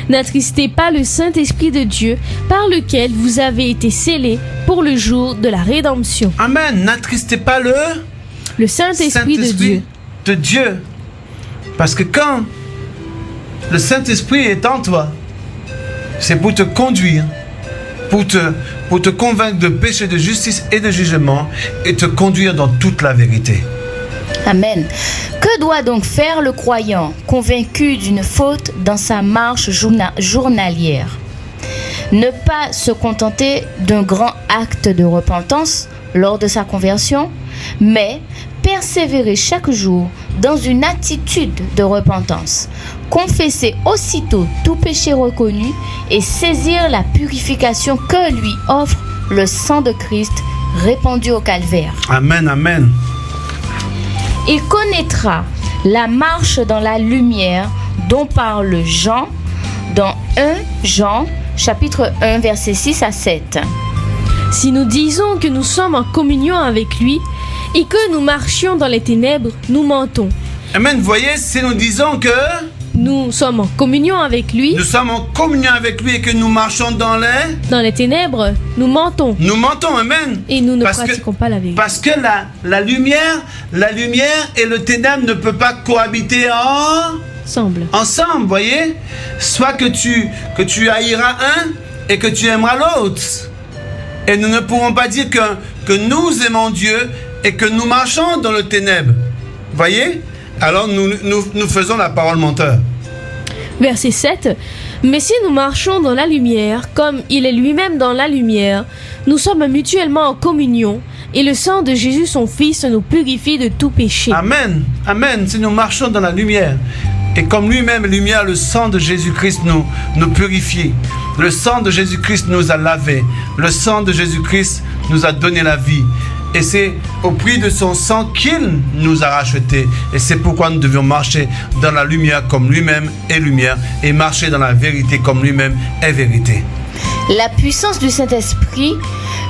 N'attristez pas le Saint-Esprit de Dieu par lequel vous avez été scellés pour le jour de la rédemption. Amen. N'attristez pas le Saint-Esprit de Dieu. Parce que quand le Saint-Esprit est en toi, c'est pour te conduire, pour te convaincre de péché, de justice et de jugement, et te conduire dans toute la vérité. Amen. Que doit donc faire le croyant convaincu d'une faute dans sa marche journalière? Ne pas se contenter d'un grand acte de repentance lors de sa conversion, mais persévérer chaque jour dans une attitude de repentance, confesser aussitôt tout péché reconnu et saisir la purification que lui offre le sang de Christ répandu au calvaire. Amen, amen. Il connaîtra la marche dans la lumière dont parle Jean dans 1 Jean chapitre 1 versets 6 à 7. Si nous disons que nous sommes en communion avec lui et que nous marchions dans les ténèbres, nous mentons. Amen. Vous voyez, si nous disons que nous sommes en communion avec lui, nous sommes en communion avec lui et que nous marchons dans les ténèbres, nous mentons. Nous mentons, amen. Et nous ne pratiquons pas la vérité. Parce que la lumière et le ténèbre ne peuvent pas cohabiter ensemble, voyez. Soit que tu haïras un et que tu aimeras l'autre. Et nous ne pourrons pas dire que nous aimons Dieu et que nous marchons dans le ténèbre. Voyez? Alors nous faisons la parole menteur. Verset 7. Mais si nous marchons dans la lumière, comme il est lui-même dans la lumière, nous sommes mutuellement en communion, et le sang de Jésus son Fils nous purifie de tout péché. Amen. Amen. Si nous marchons dans la lumière, et comme lui-même est lumière, le sang de Jésus-Christ nous purifie. Le sang de Jésus-Christ nous a lavés. Le sang de Jésus-Christ nous a donné la vie. Et c'est au prix de son sang qu'il nous a rachetés. Et c'est pourquoi nous devions marcher dans la lumière comme lui-même est lumière, et marcher dans la vérité comme lui-même est vérité. La puissance du Saint-Esprit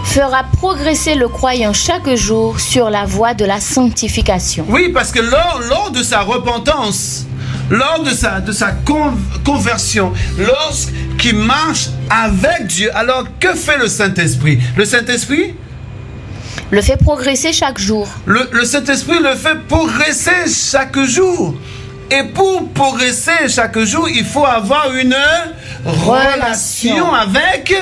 fera progresser le croyant chaque jour sur la voie de la sanctification. Oui, parce que lors de sa repentance, lors de sa conversion, lorsqu'il marche avec Dieu, alors que fait le Saint-Esprit? Le Saint-Esprit le fait progresser chaque jour. Le Saint-Esprit le fait progresser chaque jour. Et pour progresser chaque jour, il faut avoir une relation avec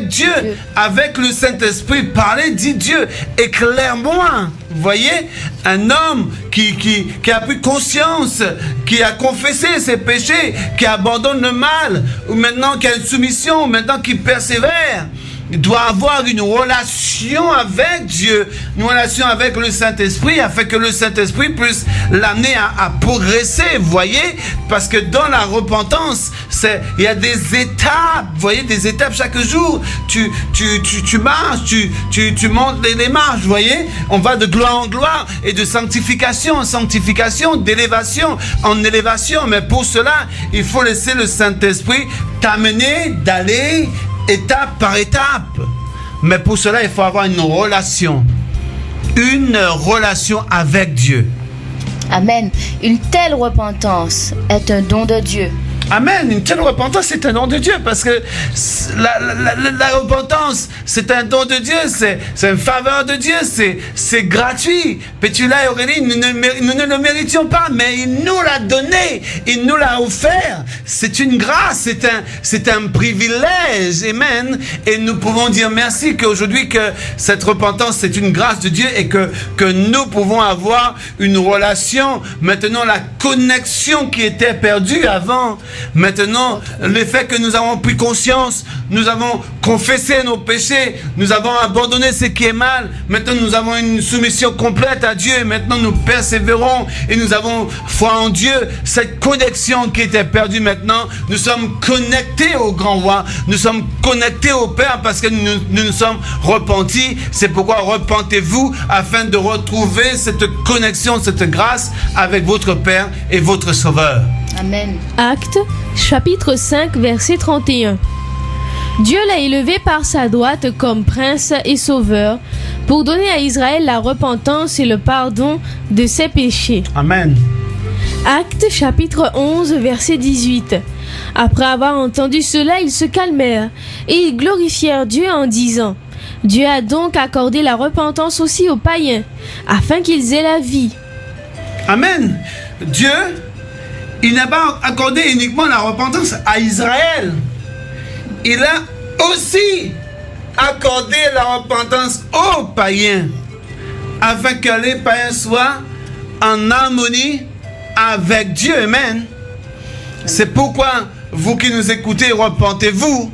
Dieu, avec le Saint-Esprit. Parlez, dit Dieu, éclaire-moi. Vous voyez, un homme qui a pris conscience, qui a confessé ses péchés, qui abandonne le mal, ou maintenant qui a une soumission, ou maintenant qui persévère. Il doit avoir une relation avec Dieu, une relation avec le Saint-Esprit, afin que le Saint-Esprit puisse l'amener à progresser, vous voyez, parce que dans la repentance, il y a des étapes, vous voyez, des étapes chaque jour. Tu marches, tu montes les marches, vous voyez, on va de gloire en gloire et de sanctification en sanctification, d'élévation en élévation, mais pour cela, il faut laisser le Saint-Esprit t'amener d'aller étape par étape. Mais pour cela, il faut avoir une relation avec Dieu. Amen. Une telle repentance est un don de Dieu. Amen. Une telle repentance, c'est un don de Dieu, parce que la repentance, c'est un don de Dieu, c'est une faveur de Dieu, c'est gratuit. Pétula et Aurélie, nous ne le méritions pas, mais il nous l'a donné, il nous l'a offert. C'est une grâce, c'est un privilège. Amen. Et nous pouvons dire merci qu'aujourd'hui, que cette repentance, c'est une grâce de Dieu, et que nous pouvons avoir une relation. Maintenant, la connexion qui était perdue avant, maintenant, le fait que nous avons pris conscience, nous avons confessé nos péchés, nous avons abandonné ce qui est mal, maintenant nous avons une soumission complète à Dieu, et maintenant nous persévérons et nous avons foi en Dieu. Cette connexion qui était perdue, maintenant nous sommes connectés au grand roi, nous sommes connectés au Père, parce que nous nous sommes repentis. C'est pourquoi repentez-vous, afin de retrouver cette connexion, cette grâce avec votre Père et votre Sauveur. Amen. Actes, chapitre 5, verset 31. Dieu l'a élevé par sa droite comme prince et sauveur, pour donner à Israël la repentance et le pardon de ses péchés. Amen. Actes chapitre 11 verset 18. Après avoir entendu cela, ils se calmèrent et ils glorifièrent Dieu en disant: Dieu a donc accordé la repentance aussi aux païens, afin qu'ils aient la vie. Amen. Dieu, il n'a pas accordé uniquement la repentance à Israël. Il a aussi accordé la repentance aux païens, afin que les païens soient en harmonie avec Dieu. Amen. C'est pourquoi vous qui nous écoutez, repentez-vous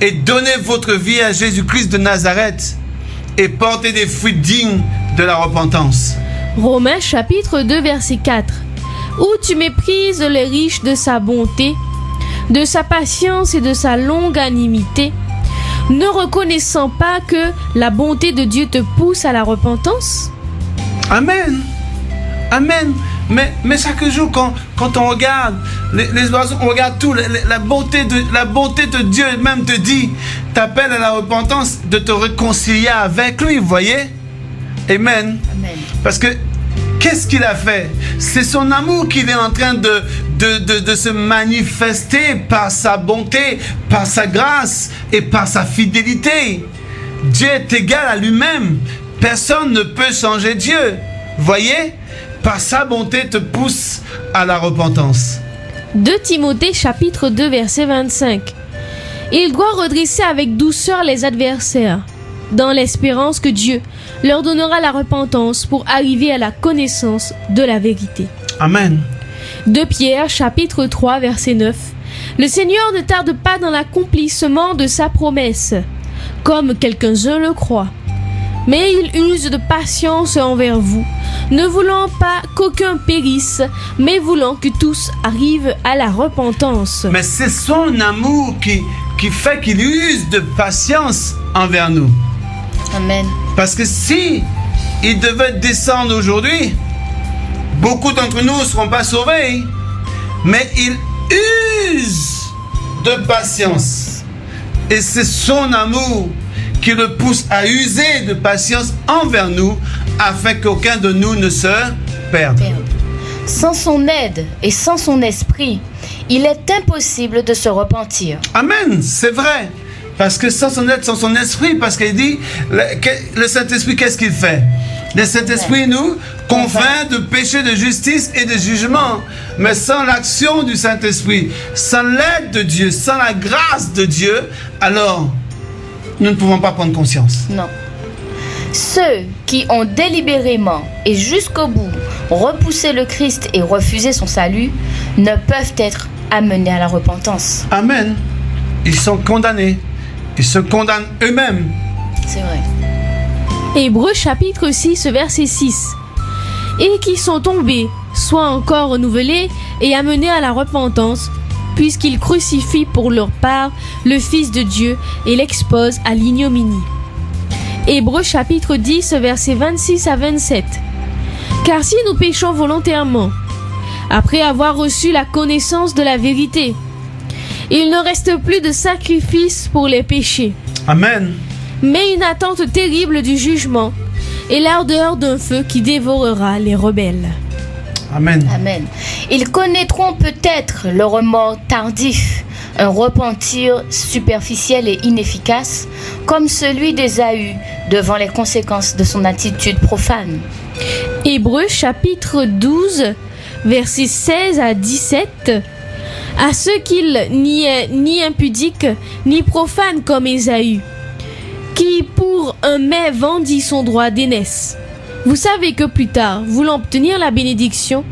et donnez votre vie à Jésus-Christ de Nazareth et portez des fruits dignes de la repentance. Romains chapitre 2 verset 4. Où tu méprises les riches de sa bonté, de sa patience et de sa longanimité, ne reconnaissant pas que la bonté de Dieu te pousse à la repentance? Amen. Amen. Mais chaque jour, quand on regarde les oiseaux, on regarde tout, la bonté de Dieu même te dit, t'appelle à la repentance, de te réconcilier avec lui, vous voyez? Amen. Amen. Parce que, qu'est-ce qu'il a fait? C'est son amour qu'il est en train de se manifester par sa bonté, par sa grâce et par sa fidélité. Dieu est égal à lui-même. Personne ne peut changer Dieu. Voyez? Par sa bonté te pousse à la repentance. 2 Timothée chapitre 2 verset 25. Il doit redresser avec douceur les adversaires, dans l'espérance que Dieu leur donnera la repentance pour arriver à la connaissance de la vérité. Amen. 2 Pierre chapitre 3 verset 9. Le Seigneur ne tarde pas dans l'accomplissement de sa promesse, comme quelques-uns le croient, mais il use de patience envers vous, ne voulant pas qu'aucun périsse, mais voulant que tous arrivent à la repentance. Mais c'est son amour qui fait qu'il use de patience envers nous. Amen. Parce que si il devait descendre aujourd'hui, beaucoup d'entre nous ne seront pas sauvés. Mais il use de patience. Et c'est son amour qui le pousse à user de patience envers nous, afin qu'aucun de nous ne se perde. Sans son aide et sans son esprit, il est impossible de se repentir. Amen, c'est vrai. Parce que sans son aide, sans son esprit, parce qu'il dit, le Saint-Esprit, qu'est-ce qu'il fait? Le Saint-Esprit nous convainc de péché, de justice et de jugement. Mais sans l'action du Saint-Esprit, sans l'aide de Dieu, sans la grâce de Dieu, alors nous ne pouvons pas prendre conscience. Non. Ceux qui ont délibérément et jusqu'au bout repoussé le Christ et refusé son salut ne peuvent être amenés à la repentance. Amen. Ils sont condamnés. Ils se condamnent eux-mêmes. C'est vrai. Hébreux chapitre 6 verset 6. Et qui sont tombés, soit encore renouvelés et amenés à la repentance, puisqu'ils crucifient pour leur part le Fils de Dieu et l'exposent à l'ignominie. Hébreux chapitre 10 versets 26 à 27. Car si nous péchons volontairement, après avoir reçu la connaissance de la vérité, il ne reste plus de sacrifice pour les péchés. Amen. Mais une attente terrible du jugement et l'ardeur d'un feu qui dévorera les rebelles. Amen. Amen. Ils connaîtront peut-être le remords tardif, un repentir superficiel et inefficace, comme celui d'Ésaü devant les conséquences de son attitude profane. Hébreux chapitre 12, versets 16 à 17. À ceux qu'il n'y est ni impudique, ni profane comme Ésaü, qui pour un mets vendit son droit d'aînesse. Vous savez que plus tard, voulant obtenir la bénédiction,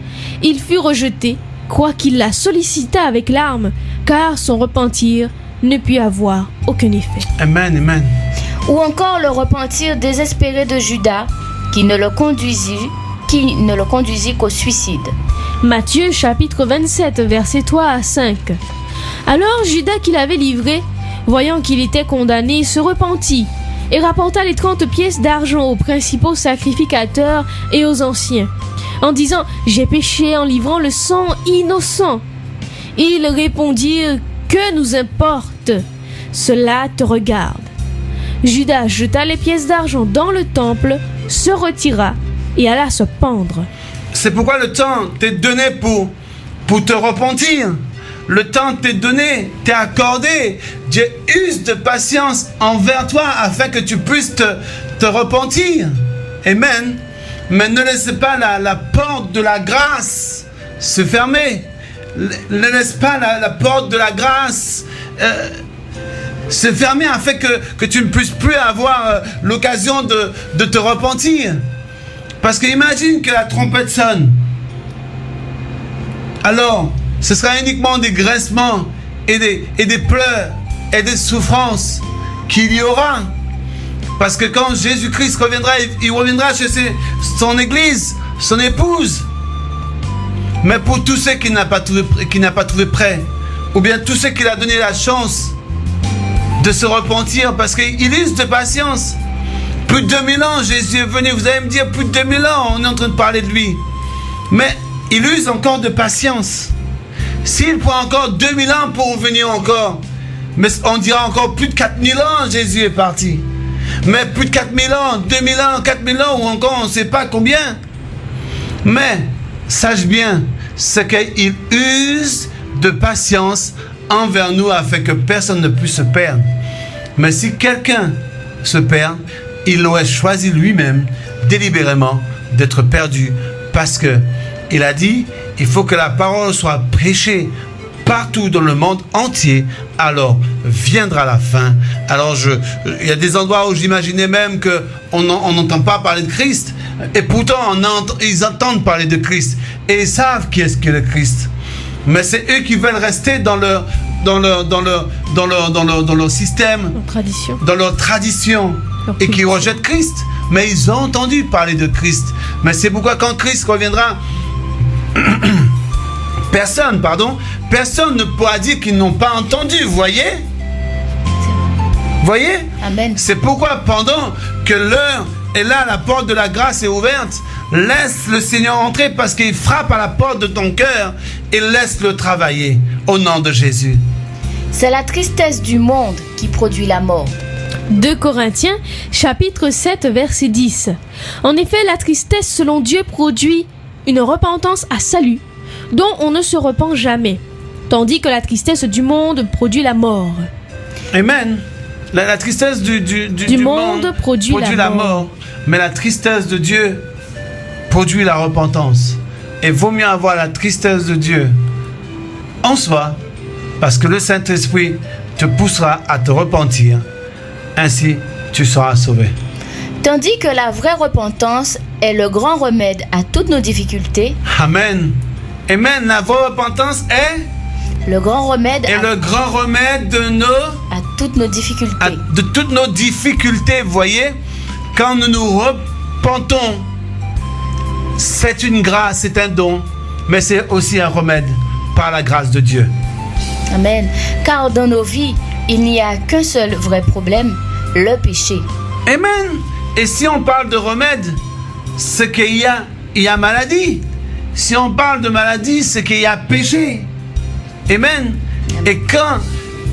il fut rejeté, quoiqu'il la sollicita avec larmes, car son repentir ne put avoir aucun effet. Amen, amen. Ou encore le repentir désespéré de Judas, qui ne le conduisit qu'au suicide. Matthieu chapitre 27, versets 3 à 5. Alors Judas qui l'avait livré, voyant qu'il était condamné, se repentit et rapporta les 30 pièces d'argent aux principaux sacrificateurs et aux anciens, en disant « J'ai péché en livrant le sang innocent. » Ils répondirent « Que nous importe? Cela te regarde. » Judas jeta les pièces d'argent dans le temple, se retira et alla se pendre. c'est pourquoi le temps t'est donné pour te repentir. Le temps t'est donné, t'est accordé. Dieu use de patience envers toi afin que tu puisses te repentir. Amen. Mais ne laisse pas la porte de la grâce se fermer. Ne laisse pas la porte de la grâce se fermer afin que tu ne puisses plus avoir l'occasion de te repentir. Parce que imagine que la trompette sonne. Alors, ce sera uniquement des graissements et des pleurs et des souffrances qu'il y aura. Parce que quand Jésus-Christ reviendra, il reviendra chez son église, son épouse. Mais pour tous ceux qu'il n'a pas trouvé prêts, ou bien tous ceux qu'il a donné la chance de se repentir, parce qu'il use de patience. Plus de 2000 ans, Jésus est venu. Vous allez me dire, plus de 2000 ans, on est en train de parler de lui. Mais il use encore de patience. S'il prend encore 2000 ans pour venir encore, mais on dira encore plus de 4000 ans, Jésus est parti. Mais plus de 4000 ans, 2000 ans, 4000 ans, ou encore on ne sait pas combien. Mais, sache bien, c'est qu'il use de patience envers nous afin que personne ne puisse se perdre. Mais si quelqu'un se perd, il aurait choisi lui-même, délibérément, d'être perdu. Parce que il a dit, il faut que la parole soit prêchée partout dans le monde entier, alors viendra la fin. Alors il y a des endroits où j'imaginais même qu'on n'entend pas parler de Christ, et pourtant ils entendent parler de Christ, et ils savent qui est-ce que le Christ. Mais c'est eux qui veulent rester dans leur système, dans leur tradition, et qui rejettent Christ. Mais ils ont entendu parler de Christ. Mais c'est pourquoi quand Christ reviendra, personne ne pourra dire qu'ils n'ont pas entendu, voyez? Amen. C'est pourquoi pendant que l'heure est là, la porte de la grâce est ouverte, laisse le Seigneur entrer parce qu'il frappe à la porte de ton cœur et laisse-le travailler au nom de Jésus. C'est la tristesse du monde qui produit la mort. 2 Corinthiens, chapitre 7, verset 10. En effet, la tristesse selon Dieu produit une repentance à salut, dont on ne se repent jamais, tandis que la tristesse du monde produit la mort. Amen. La tristesse du monde produit la mort. Mais la tristesse de Dieu produit la repentance. Et vaut mieux avoir la tristesse de Dieu en soi, parce que le Saint-Esprit te poussera à te repentir. Ainsi, tu seras sauvé. Tandis que la vraie repentance est le grand remède à toutes nos difficultés. Amen. Amen. La vraie repentance est le grand remède le grand remède à toutes nos difficultés. De toutes nos difficultés, voyez. Quand nous nous repentons, c'est une grâce, c'est un don, mais c'est aussi un remède par la grâce de Dieu. Amen. Car dans nos vies, il n'y a qu'un seul vrai problème, le péché. Amen. Et si on parle de remède, c'est qu'il y a maladie. Si on parle de maladie, c'est qu'il y a péché. Amen. Et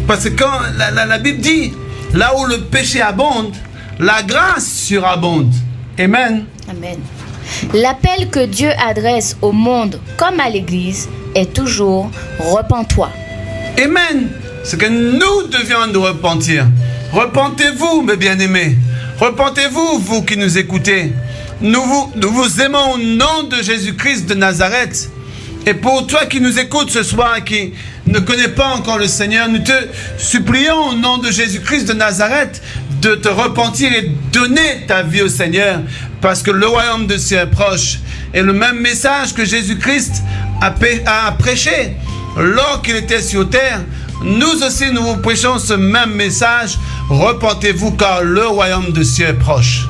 parce que quand la Bible dit, là où le péché abonde, la grâce surabonde. Amen. Amen. L'appel que Dieu adresse au monde comme à l'Église est toujours « Repens-toi ». Amen. C'est que nous devions nous repentir. Repentez-vous, mes bien-aimés. Repentez-vous, vous qui nous écoutez. Nous vous aimons au nom de Jésus-Christ de Nazareth. Et pour toi qui nous écoutes ce soir et qui ne connais pas encore le Seigneur, nous te supplions au nom de Jésus-Christ de Nazareth de te repentir et donner ta vie au Seigneur, parce que le royaume de Dieu est proche. Et le même message que Jésus-Christ a prêché lorsqu'il était sur terre, nous aussi nous vous prêchons ce même message. Repentez-vous car le royaume de Dieu est proche.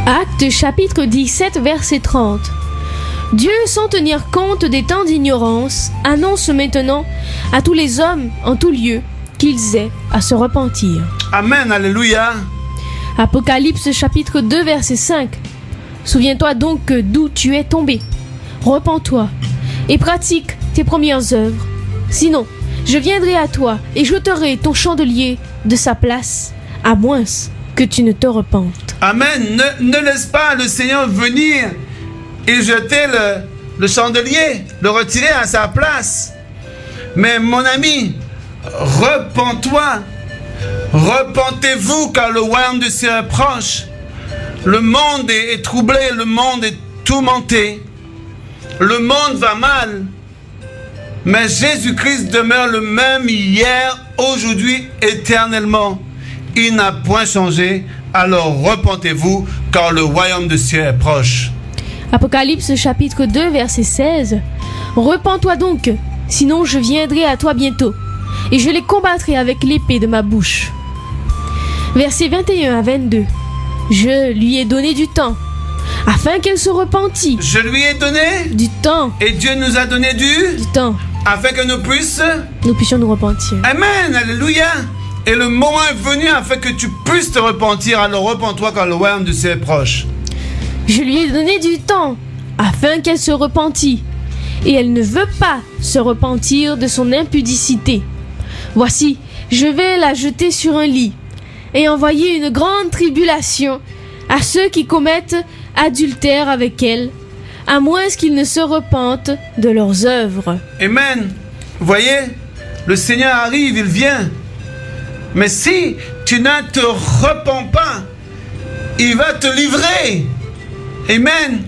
Actes chapitre 17 verset 30. Dieu, sans tenir compte des temps d'ignorance, annonce maintenant à tous les hommes en tout lieu qu'ils aient à se repentir. Amen, alléluia. Apocalypse chapitre 2 verset 5. Souviens-toi donc d'où tu es tombé. Repens-toi et pratique tes premières œuvres. Sinon, je viendrai à toi et j'ôterai ton chandelier de sa place, à moins que tu ne te repentes. Amen. Ne laisse pas le Seigneur venir il jetait le chandelier, le retirait à sa place. Mais mon ami, repens-toi. Repentez-vous car le royaume de Dieu est proche. Le monde est troublé, le monde est tourmenté. Le monde va mal. Mais Jésus-Christ demeure le même hier, aujourd'hui, éternellement. Il n'a point changé. Alors repentez-vous car le royaume de Dieu est proche. Apocalypse chapitre 2 verset 16. Repens-toi donc, sinon je viendrai à toi bientôt, et je les combattrai avec l'épée de ma bouche. Versets 21 à 22. Je lui ai donné du temps, afin qu'elle se repentît. Je lui ai donné Du temps. et Dieu nous a donné du temps, afin que nous puissions nous repentir. Amen, alléluia. Et le moment est venu afin que tu puisses te repentir. Alors repens-toi car le royaume de Dieu est proche. Je lui ai donné du temps, afin qu'elle se repentît, et elle ne veut pas se repentir de son impudicité. Voici, je vais la jeter sur un lit, et envoyer une grande tribulation à ceux qui commettent adultère avec elle, à moins qu'ils ne se repentent de leurs œuvres. Amen. Voyez, le Seigneur arrive, il vient. Mais si tu ne te repens pas, il va te livrer. Amen.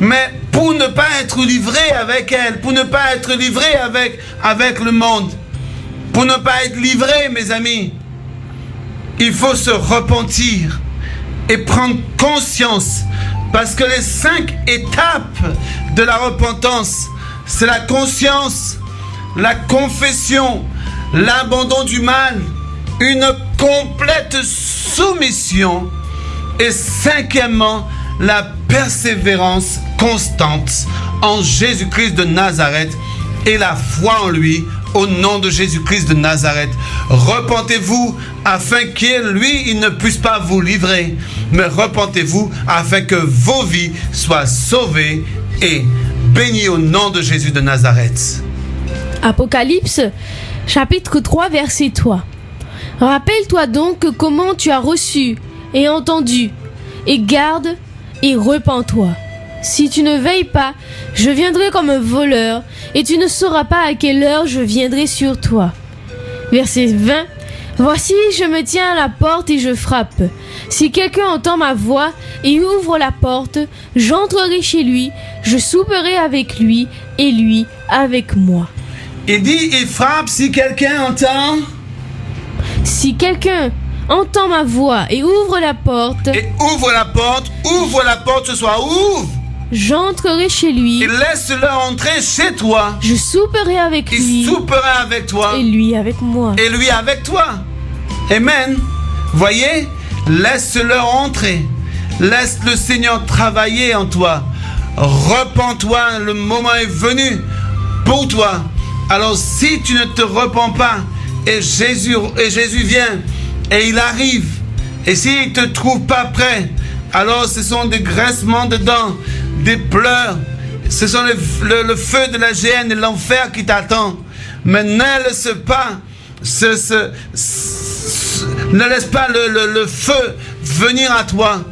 Mais pour ne pas être livré avec elle, pour ne pas être livré avec le monde, pour ne pas être livré, mes amis, il faut se repentir et prendre conscience. Parce que les 5 étapes de la repentance, c'est la conscience, la confession, l'abandon du mal, une complète soumission et 5e, la persévérance constante en Jésus-Christ de Nazareth et la foi en lui au nom de Jésus-Christ de Nazareth. Repentez-vous afin qu'il, lui, il ne puisse pas vous livrer, mais repentez-vous afin que vos vies soient sauvées et bénies au nom de Jésus de Nazareth. Apocalypse chapitre 3 verset 3. Rappelle-toi donc comment tu as reçu et entendu, et garde et repens-toi. Si tu ne veilles pas, je viendrai comme un voleur, et tu ne sauras pas à quelle heure je viendrai sur toi. Verset 20. Voici, je me tiens à la porte et je frappe. Si quelqu'un entend ma voix et ouvre la porte, j'entrerai chez lui, je souperai avec lui et lui avec moi. Il dit, il frappe si quelqu'un entend. Si quelqu'un entend ma voix et ouvre la porte, ouvre la porte ce soir, ouvre. J'entrerai chez lui. Et laisse-le entrer chez toi. Je souperai avec lui. Il soupera avec toi. Et lui avec moi. Et lui avec toi. Amen. Voyez, laisse-le entrer. Laisse le Seigneur travailler en toi. Repens-toi, le moment est venu pour toi. Alors si tu ne te repens pas, et Jésus vient, et il arrive, et s'il ne te trouve pas prêt, alors ce sont des graissements de dents, des pleurs, ce sont le feu de la géhenne et l'enfer qui t'attend. Mais ne laisse pas le feu venir à toi,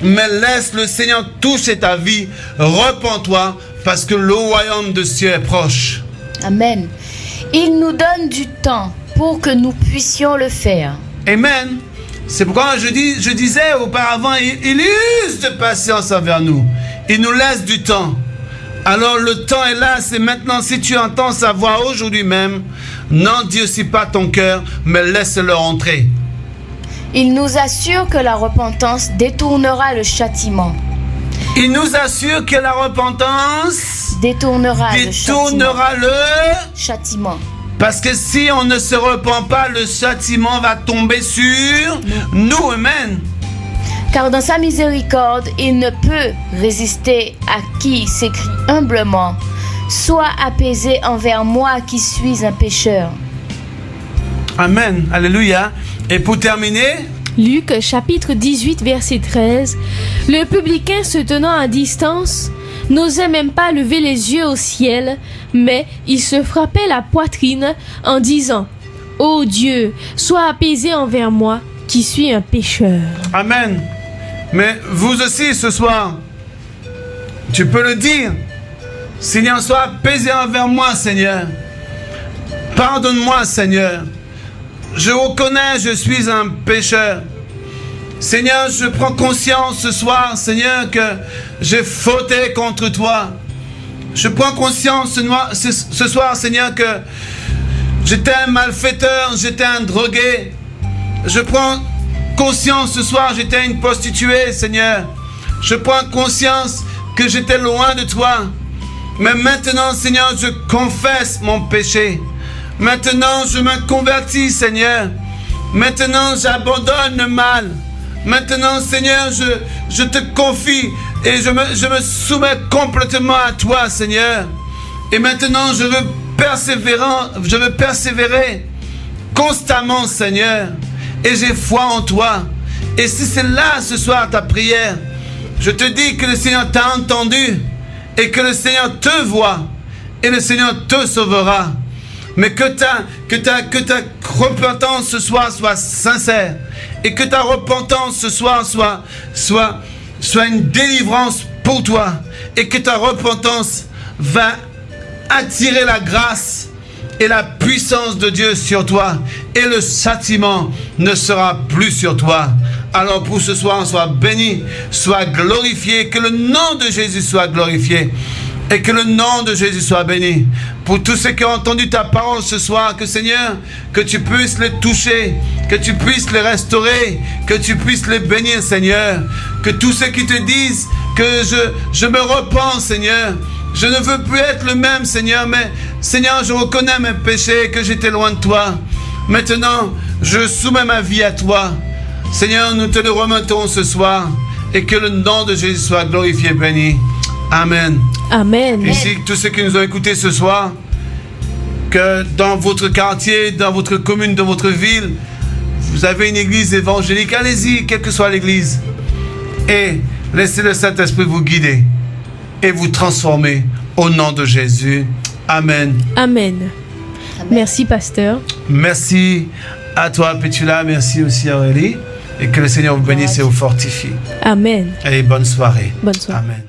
mais laisse le Seigneur toucher ta vie. Repens-toi parce que le royaume de Dieu est proche. Amen. Il nous donne du temps pour que nous puissions le faire. Amen. C'est pourquoi je disais auparavant, il use de patience envers nous. Il nous laisse du temps. Alors le temps est là, c'est maintenant. Si tu entends sa voix aujourd'hui même, n'endurcis pas ton cœur, mais laisse-le entrer. Il nous assure que la repentance détournera le châtiment. Il nous assure que la repentance détournera le châtiment. Parce que si on ne se repent pas, le châtiment va tomber sur nous. Amen. Car dans sa miséricorde, il ne peut résister à qui s'écrie humblement. Sois apaisé envers moi qui suis un pécheur. Amen. Alléluia. Et pour terminer, Luc chapitre 18 verset 13. Le publicain se tenant à distance n'osait même pas lever les yeux au ciel, mais il se frappait la poitrine en disant: Ô Dieu, sois apaisé envers moi qui suis un pécheur. Amen. Mais vous aussi ce soir, Tu peux le dire. Seigneur, sois apaisé envers moi, Seigneur. Pardonne-moi, Seigneur. Je reconnais, je suis un pécheur. Seigneur, je prends conscience ce soir, Seigneur, que j'ai fauté contre toi. Je prends conscience ce soir, Seigneur, que j'étais un malfaiteur, j'étais un drogué. Je prends conscience ce soir, j'étais une prostituée, Seigneur. Je prends conscience que j'étais loin de toi. Mais maintenant, Seigneur, je confesse mon péché. Maintenant, je me convertis, Seigneur. Maintenant, j'abandonne le mal. Maintenant, Seigneur, je te confie et je me soumets complètement à toi, Seigneur. Et maintenant, je veux persévérer constamment, Seigneur. Et j'ai foi en toi. Et si c'est là ce soir ta prière, je te dis que le Seigneur t'a entendu et que le Seigneur te voit et le Seigneur te sauvera. Mais que ta repentance ce soir soit sincère et que ta repentance ce soir soit une délivrance pour toi et que ta repentance va attirer la grâce et la puissance de Dieu sur toi et le châtiment ne sera plus sur toi. Alors pour ce soir, sois béni, sois glorifié, que le nom de Jésus soit glorifié et que le nom de Jésus soit béni. Pour tous ceux qui ont entendu ta parole ce soir, que Seigneur, que tu puisses les toucher, que tu puisses les restaurer, que tu puisses les bénir, Seigneur. Que tous ceux qui te disent que je me repens, Seigneur, je ne veux plus être le même, Seigneur, mais Seigneur, je reconnais mes péchés, que j'étais loin de toi. Maintenant, je soumets ma vie à toi. Seigneur, nous te le remettons ce soir et que le nom de Jésus soit glorifié et béni. Amen. Amen. Ici, tous ceux qui nous ont écoutés ce soir, que dans votre quartier, dans votre commune, dans votre ville, vous avez une église évangélique, allez-y, quelle que soit l'église. Et laissez le Saint-Esprit vous guider et vous transformer au nom de Jésus. Amen. Amen. Merci, pasteur. Merci à toi, Pétula. Merci aussi à Aurélie. Et que le Seigneur vous bénisse et vous fortifie. Amen. Allez, bonne soirée. Bonne soirée. Amen.